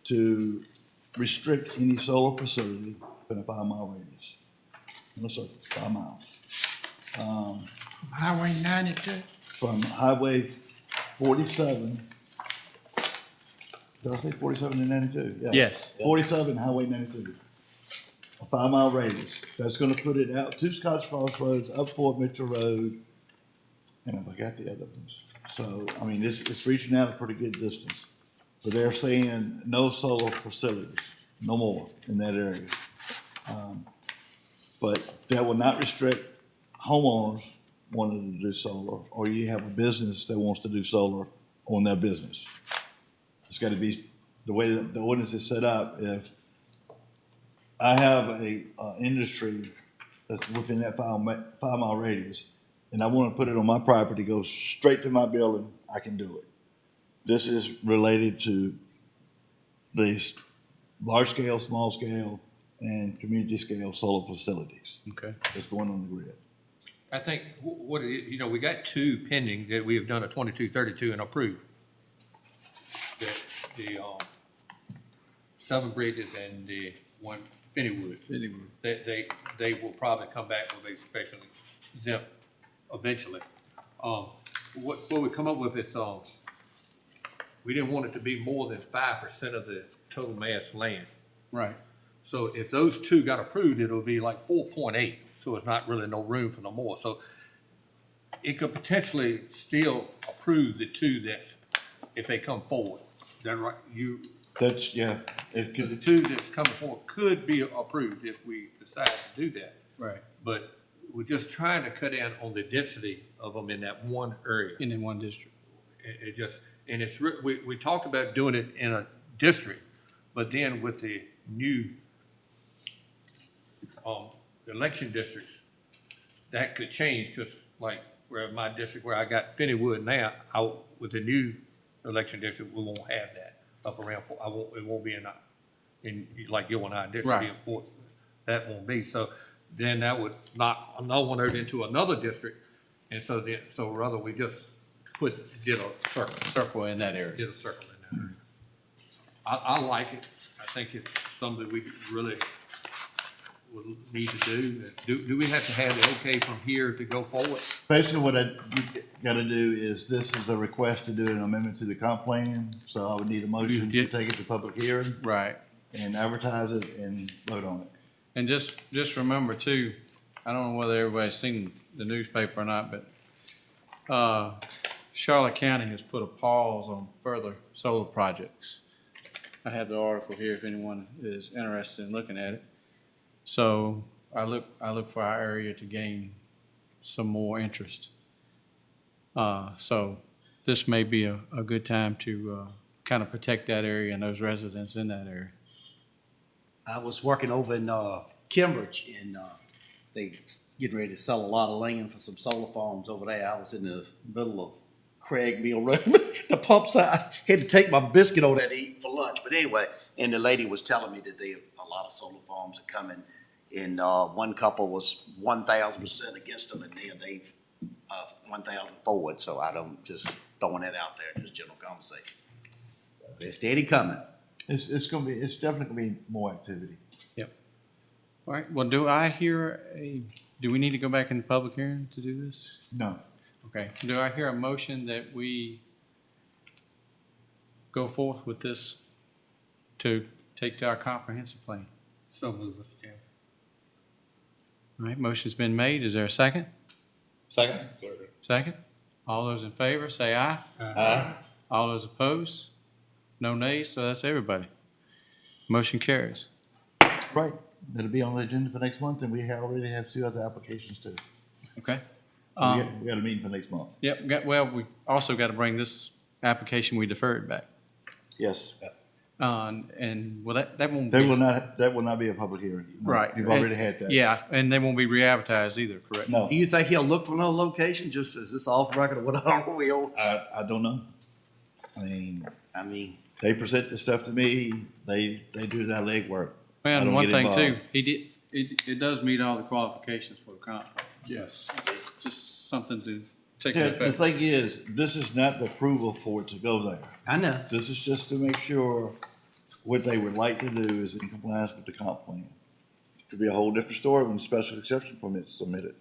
to restrict any solar facility within a 5-mile radius. In a circle, 5 miles. Highway 92? From Highway 47, did I say 47 and 92? Yeah. Yes. 47, Highway 92. A 5-mile radius. That's gonna put it out to Scotts Crossroads, up Fort Mitchell Road, and I forgot the other ones. So, I mean, it's reaching out a pretty good distance. But they're saying no solar facilities, no more in that area. But that will not restrict homeowners wanting to do solar, or you have a business that wants to do solar on their business. It's gotta be, the way that the ordinance is set up, if I have a, industry that's within that 5-mile radius, and I wanna put it on my property, go straight to my building, I can do it. This is related to the large scale, small scale, and community scale solar facilities Okay. that's going on the grid. I think, we got two pending that we have done a 2232 and approved. The Southern Bridges and the one Finneywood. They will probably come back with a special exempt eventually. What we come up with is, we didn't want it to be more than 5% of the total mass land. Right. So if those two got approved, it'll be like 4.8, so it's not really no room for no more. So it could potentially still approve the two that's, if they come forward. Is that right? That's, yeah, it The could, two that's coming forward could be approved if we decide to do that. Right. But we're just trying to cut in on the density of them in that one area. In one district. It just, and it's, we talked about doing it in a district, but then with the new election districts, that could change, because like where my district, where I got Finneywood now, with the new election district, we won't have that up around, it won't be in like you and I district, Right. in Fort, that won't be. So then that would knock another one out into another district, and so rather we just did a circle. Circle in that area. Did a circle in there. I like it. I think it's something we really would need to do. Do we have to have the okay from here to go forward? basically what I gotta do is, this is a request to do an amendment to the comp plan, so I would need a motion to take it to public hearing Right. and advertise it and vote on it. And just remember too, I don't know whether everybody's seen the newspaper or not, but, Charlotte County has put a pause on further solar projects. I have the article here if anyone is interested in looking at it. So I look for our area to gain some more interest. So this may be a good time to, kind of protect that area and those residents in that area. I was working over in Cambridge, and they getting ready to sell a lot of land for some solar farms over there. I was in the middle of Craig Mill Road. The pump side, I had to take my biscuit over there to eat for lunch. But anyway, and the lady was telling me that a lot of solar farms are coming, and one couple was 1,000% against them, and then they've 1,000 forward. So I don't, just throwing that out there, just general conversation. So they're steady coming. It's definitely gonna be more activity. Yep. All right, well, do we need to go back into public hearing to do this? No. Okay, do I hear a motion that we go forth with this to take to our comprehensive plan? So moved, Mr. Chairman. All right, motion's been made. Is there a second? Second. Second? All those in favor, say aye. Aye. All those opposed? No nays, so that's everybody. Motion carries. Right. It'll be on the agenda for next month, and we already have 2 other applications too. Okay? So we got a meeting for next month. Yep, well, we also got to bring this application we deferred back. Yes. And, well, that won't That be. will not be a public hearing. No, Right. You've already had that. Yeah, and they won't be re-advertised either, correct? No, Do you think he'll look for another location? Just, is this off record or what are we on? I don't know. I mean, they present the stuff to me, they do that legwork. Well, I and don't one get thing too, involved. it does meet all the qualifications for a comp. Yes. Just something to take Yeah, into the effect. thing is, this is not the approval for it to go there. I know. This is just to make sure what they would like to do is in compliance with the comp plan. It could be a whole different story when the special exception permit's submitted.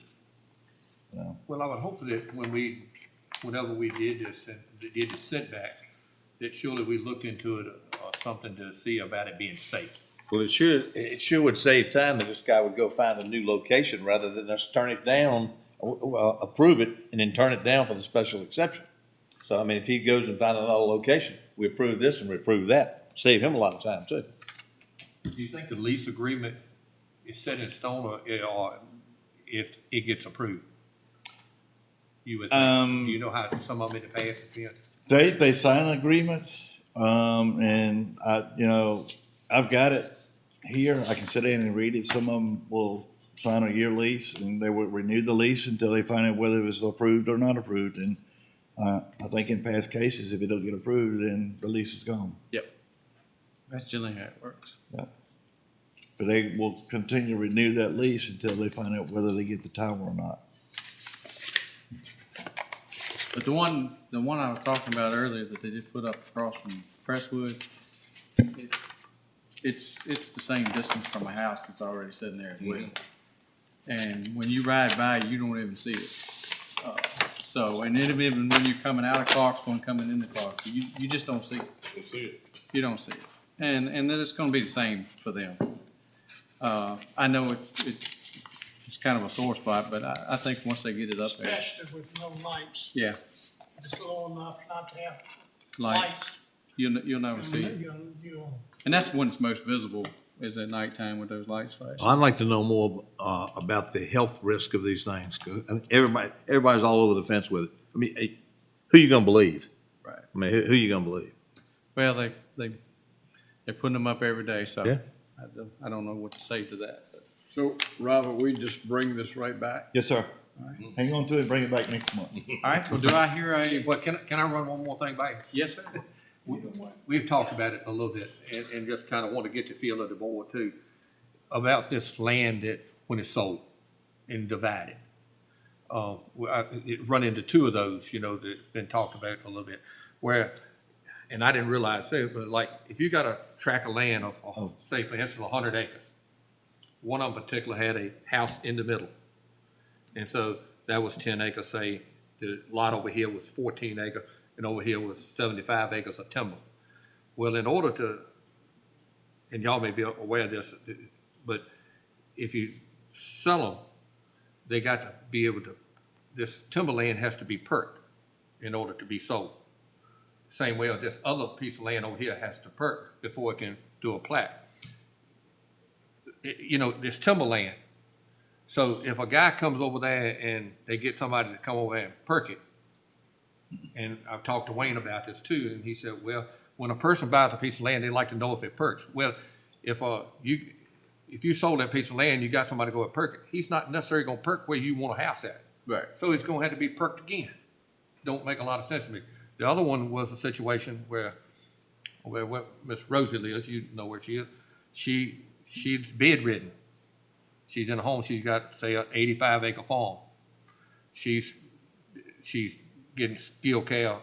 You know, Well, I would hope that whenever we did this and did the setbacks, that surely we looked into it or something to see about it being safe. Well, it sure would save time if this guy would go find a new location rather than us turn it down, approve it and then turn it down for the special exception. So, I mean, if he goes and finds another location, we approve this and we approve that, save him a lot of time too. Do you think the lease agreement is set in stone or if it gets approved? You would, do you know how some of them in the past have been? they sign an agreement, and I've got it here. I can sit in and read it. Some of them will sign a year lease and they will renew the lease until they find out whether it was approved or not approved. And, I think in past cases, if it doesn't get approved, then the lease is gone. Yep. That's generally how it works. Yeah. But they will continue to renew that lease until they find out whether they get the tower or not. But the one I was talking about earlier that they just put up across from Crestwood, it's the same distance from a house that's already sitting there as well. And when you ride by, you don't even see it. So, and then even when you're coming out of Clarksville and coming into Clarksville, you just don't see it. We'll see it. You don't see it. And then it's gonna be the same for them. I know it's kind of a sore spot, but I think once they get it up there, Especially with no lights. yeah, It's low enough not to have lights, lights. you'll never see it. You'll And that's when it's most visible, is at nighttime with those lights flashing. I'd like to know more about the health risk of these things. 'Cause, I mean, everybody's all over the fence with it. I mean, hey, who you gonna believe? Right. I mean, who you gonna believe? Well, they're putting them up every day, so Yeah. I don't know what to say to that. But So, Robert, we just bring this right back? Yes, sir. Hang on to it and bring it back next month. all right, well, do I hear a, Well, can I run one more thing by? yes, sir? We've talked about it a little bit and just kind of want to get the feel of the board too, about this land that, when it's sold and divided. It run into 2 of those, that been talked about a little bit, where, and I didn't realize it, but like, if you got a tract of land of, say, for instance, 100 acres, one of them particular had a house in the middle. And so that was 10 acres, say, the lot over here was 14 acres, and over here was 75 acres of timber. Well, in order to, and y'all may be aware of this, but if you sell them, they got to be able to, this timberland has to be perked in order to be sold. Same way this other piece of land over here has to perk before it can do a plat. This timberland. So if a guy comes over there and they get somebody to come over and perk it, and I've talked to Wayne about this too, and he said, well, when a person buys a piece of land, they like to know if it perks. Well, if you sold that piece of land, you got somebody to go and perk it, he's not necessarily gonna perk where you want a house at. Right. So it's gonna have to be perked again. Don't make a lot of sense to me. The other one was a situation where Miss Rosie lives, you know where she is. She's bedridden. She's in a home, she's got, say, an 85-acre farm. She's getting skilled care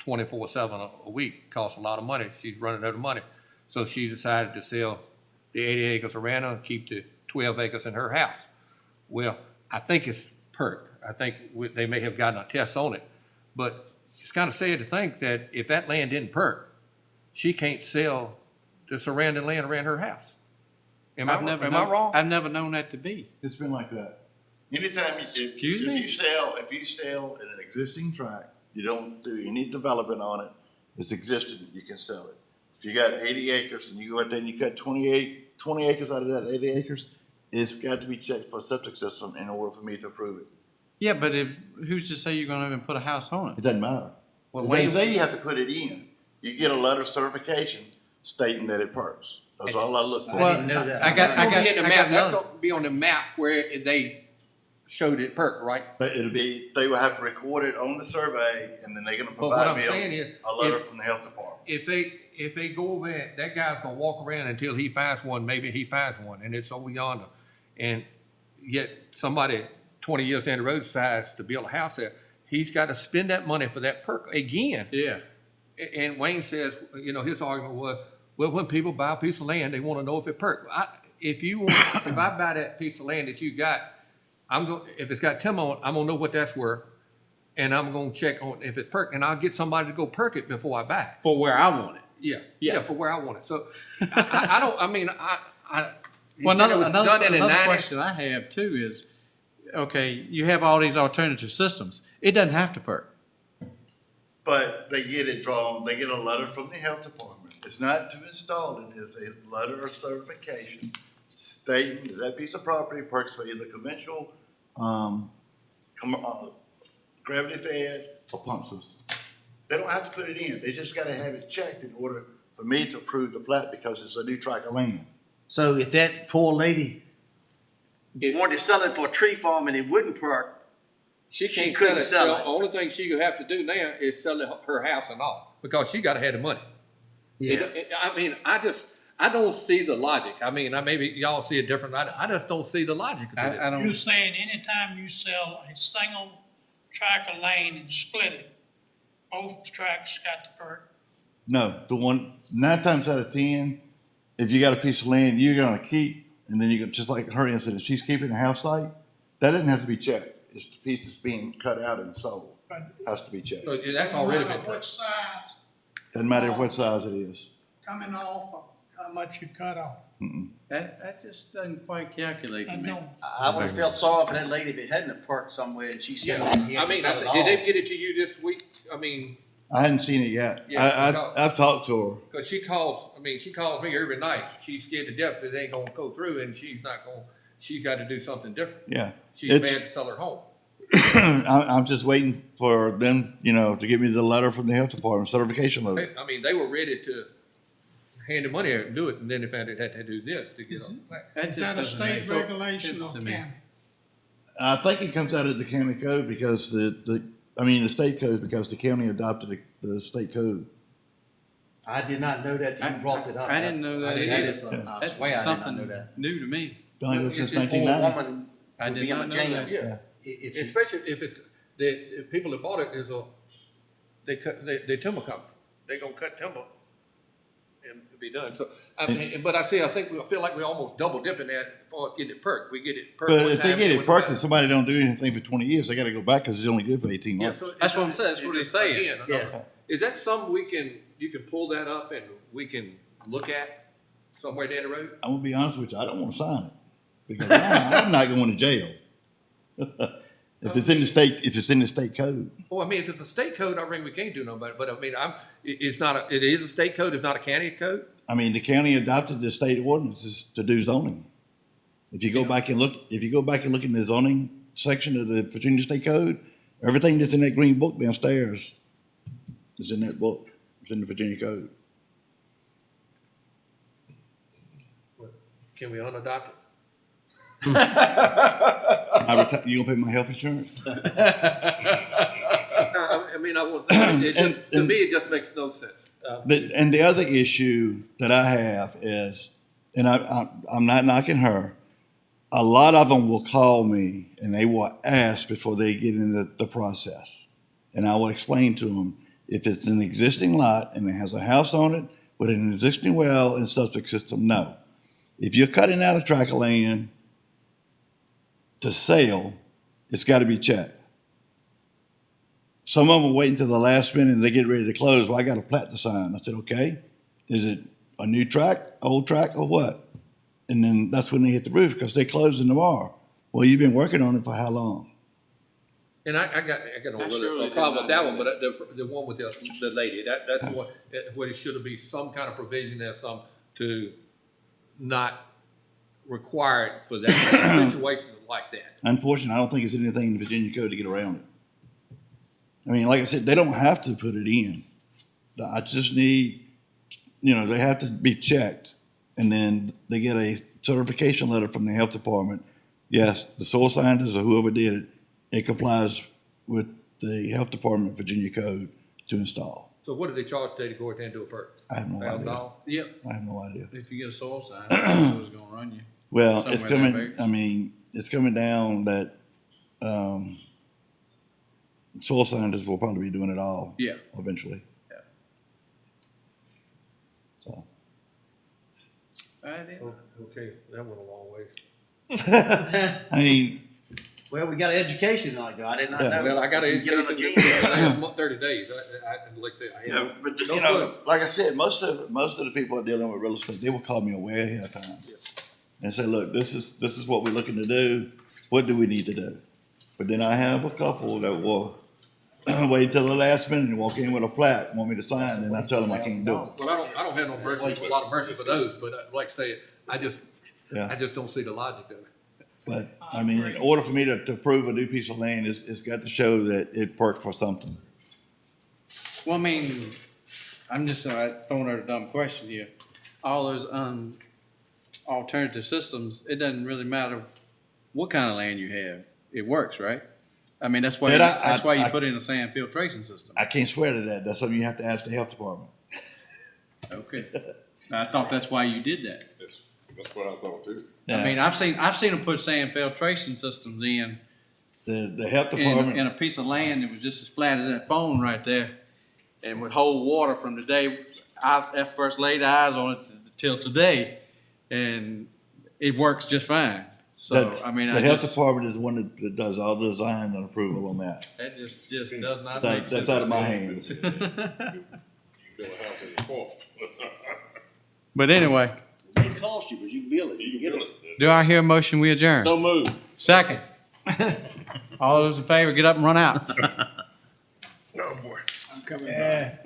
24/7 a week, costs a lot of money. She's running out of money. So she decided to sell the 80 acres around her and keep the 12 acres in her house. Well, I think it's perked. I think they may have gotten a test on it. But it's kind of sad to think that if that land didn't perk, she can't sell the surrounding land around her house. Am I wrong? I've never known that to be. It's been like that. Anytime you, Excuse me? if you sell in an existing tract, you don't do any development on it, it's existing, you can sell it. If you got 80 acres and you go out there and you cut 20 acres out of that 80 acres, it's got to be checked for a septic system in order for me to approve it. Yeah, but who's to say you're gonna even put a house on It it? doesn't matter. Well, It Wayne- doesn't say you have to put it in. You get a letter of certification stating that it perks. That's all I look for. Well, That's gonna be in the I map. got That's another, gonna be on the map where they showed it perked, right? But they will have to record it on the survey, and then they're gonna But what provide I'm me saying is, a letter if- from the health department. If they go over there, that guy's gonna walk around until he finds one, maybe he finds one, and it's over yonder. And yet somebody 20 years down the road decides to build a house there, he's got to spend that money for that perk again. yeah. And Wayne says, his argument was, well, when people buy a piece of land, they want to know if it perked. If I buy that piece of land that you got, if it's got timber on it, I'm gonna know what that's worth, and I'm gonna check on if it's perked, and I'll get somebody to go perk it before I buy it. For where I want it. Yeah, for where I want it. So I don't. I mean, he Well, said it was done in the another 90s. question I have too is, okay, you have all these alternative systems. It doesn't have to perk. But they get it drawn, they get a letter from the health department. It's not to install it, it's a letter of certification stating that that piece of property perks for either conventional, gravity fed or pump system. They don't have to put it in, they just gotta have it checked in order for me to approve the plat because it's a new tract of land. So if that poor lady wanted to sell it for a tree farm and it wouldn't perk, She She can't couldn't sell sell it. it. The only thing she could have to do now is sell her house and all, because she gotta have the money. I don't see the logic. I mean, maybe y'all see it different. I just don't see the logic of this. I don't. You're saying anytime you sell a single tract of land and split it, both tracts got the perk? No, the one, 9 times out of 10, if you got a piece of land you're gonna keep, and then you can, just like her incident, she's keeping a house site, that doesn't have to be checked. It's the piece that's being cut out and sold, has to be checked. So that's already No been matter what perked. size Doesn't matter what size it is. coming off of how much you cut off. That just doesn't quite calculate to I me. don't. I would have felt sorry for that lady if it hadn't have perked somewhere and she said, Yeah, I mean, did they get it to you this week? I mean, I hadn't seen it yet. Yeah, because- I've talked to her. cause she calls me every night. She's scared to death that it ain't gonna go through, and she's got to do something different. Yeah. She's It's- mad to sell her home. I'm just waiting for them, to give me the letter from the health department, certification letter. I mean, they were ready to hand the money out and do it, and then they found they had to do this to get on. That Is just that a doesn't make state regulation sense or to me. county? I think it comes out of the county code because the state code, because the county adopted the state code. I did not know that till you brought it up. I didn't know that That either. is I That's swear I did not know something that. new to me. Been like this since Poor 1990. woman I would did be in not a know jam. that. Yeah, If she- especially if it's the people that bought it they timber company. They gonna cut timber and be done. So I feel like we almost double dipping that as far as getting it perked. We get it perked. But one if they time, get then it perked and we- somebody don't do anything for 20 years, they gotta go back because it's only good for 18 Yeah, months. so That's what I'm saying. That's what he's saying. Again, Yeah. Is that something you can pull that up and we can look at somewhere down the road? I'm gonna be honest with you, I don't wanna sign it because I'm not going to jail. If it's in the state code. Well, I mean, if it's a state code, I think we can't do no better. But I mean, it is a state code. It's not a county code. I mean, the county adopted the state ordinances to do zoning. If you go back and look in the zoning section of the Virginia State Code, everything that's in that green book downstairs is in that book. It's in the Virginia Code. Can we unadopt it? You gonna pay my health insurance? I mean, to me, it just makes no sense. And the other issue that I have is, and I'm not knocking her, a lot of them will call me and they will ask before they get into the process. And I will explain to them, if it's an existing lot and it has a house on it, with an existing well and septic system, no. If you're cutting out a tract of land to sell, it's got to be checked. Some of them are waiting till the last minute and they get ready to close. Well, I got a plat to sign. I said, okay, is it a new tract, old tract, or what? And then that's when they hit the roof because they closing tomorrow. Well, you've been working on it for how long? And I got a problem with that one, but the one with the lady, that's the one, where it should be some kind of provision there, to not require it for that situation like that. Unfortunately, I don't think it's anything in the Virginia code to get around it. I mean, like I said, they don't have to put it in. I just need, they have to be checked. And then they get a certification letter from the health department. Yes, the soil scientist or whoever did it, it complies with the health department Virginia code to install. So what do they charge today to go ahead and do a perk? I have no idea. $1,000? Yep. I have no idea. If you get a soil sign, that's what's gonna run you. Well, it's Somewhere in coming, that I mean, it's coming down that, soil scientists will probably be doing it all. Yeah. Eventually. Yeah. So. Okay, that went a long ways. I mean, Well, we got an education like that. I did not know. Well, I got an You get on the education, agenda. 30 days, like I said, I yeah, had. but no clue. like I said, most of the people that are dealing with real estate, they will call me way ahead of time and say, look, this is what we're looking to do. What do we need to do? But then I have a couple that will wait till the last minute and walk in with a plat, want me to sign, and I tell them I can't do it. Well, I don't have no mercy, a lot of mercy for those, but like I say, I just don't see the logic of it. But I mean, in order for me to approve a new piece of land, it's got to show that it perked for something. Well, I mean, I'm just throwing out a dumb question here. All those alternative systems, it doesn't really matter what kind of land you have. It works, right? I mean, that's why And you put in a sand filtration system. I can't swear to that. That's something you have to ask the health department. Okay. I thought that's why you did that. That's what I thought too. I mean, I've seen them put sand filtration systems in The health department. in a piece of land that was just as flat as that phone right there, and would hold water from the day I first laid eyes on it till today, and it works just fine. So I mean, the health department is the one that does all the design and approval on that. That just does not That- make sense. that's out of my hands. You build a house in your farm. But anyway, It costs you, but you can build it. You can get it. do I hear a motion? We adjourn. So move. Second. All those in favor, get up and run out. Oh, boy. I'm coming back.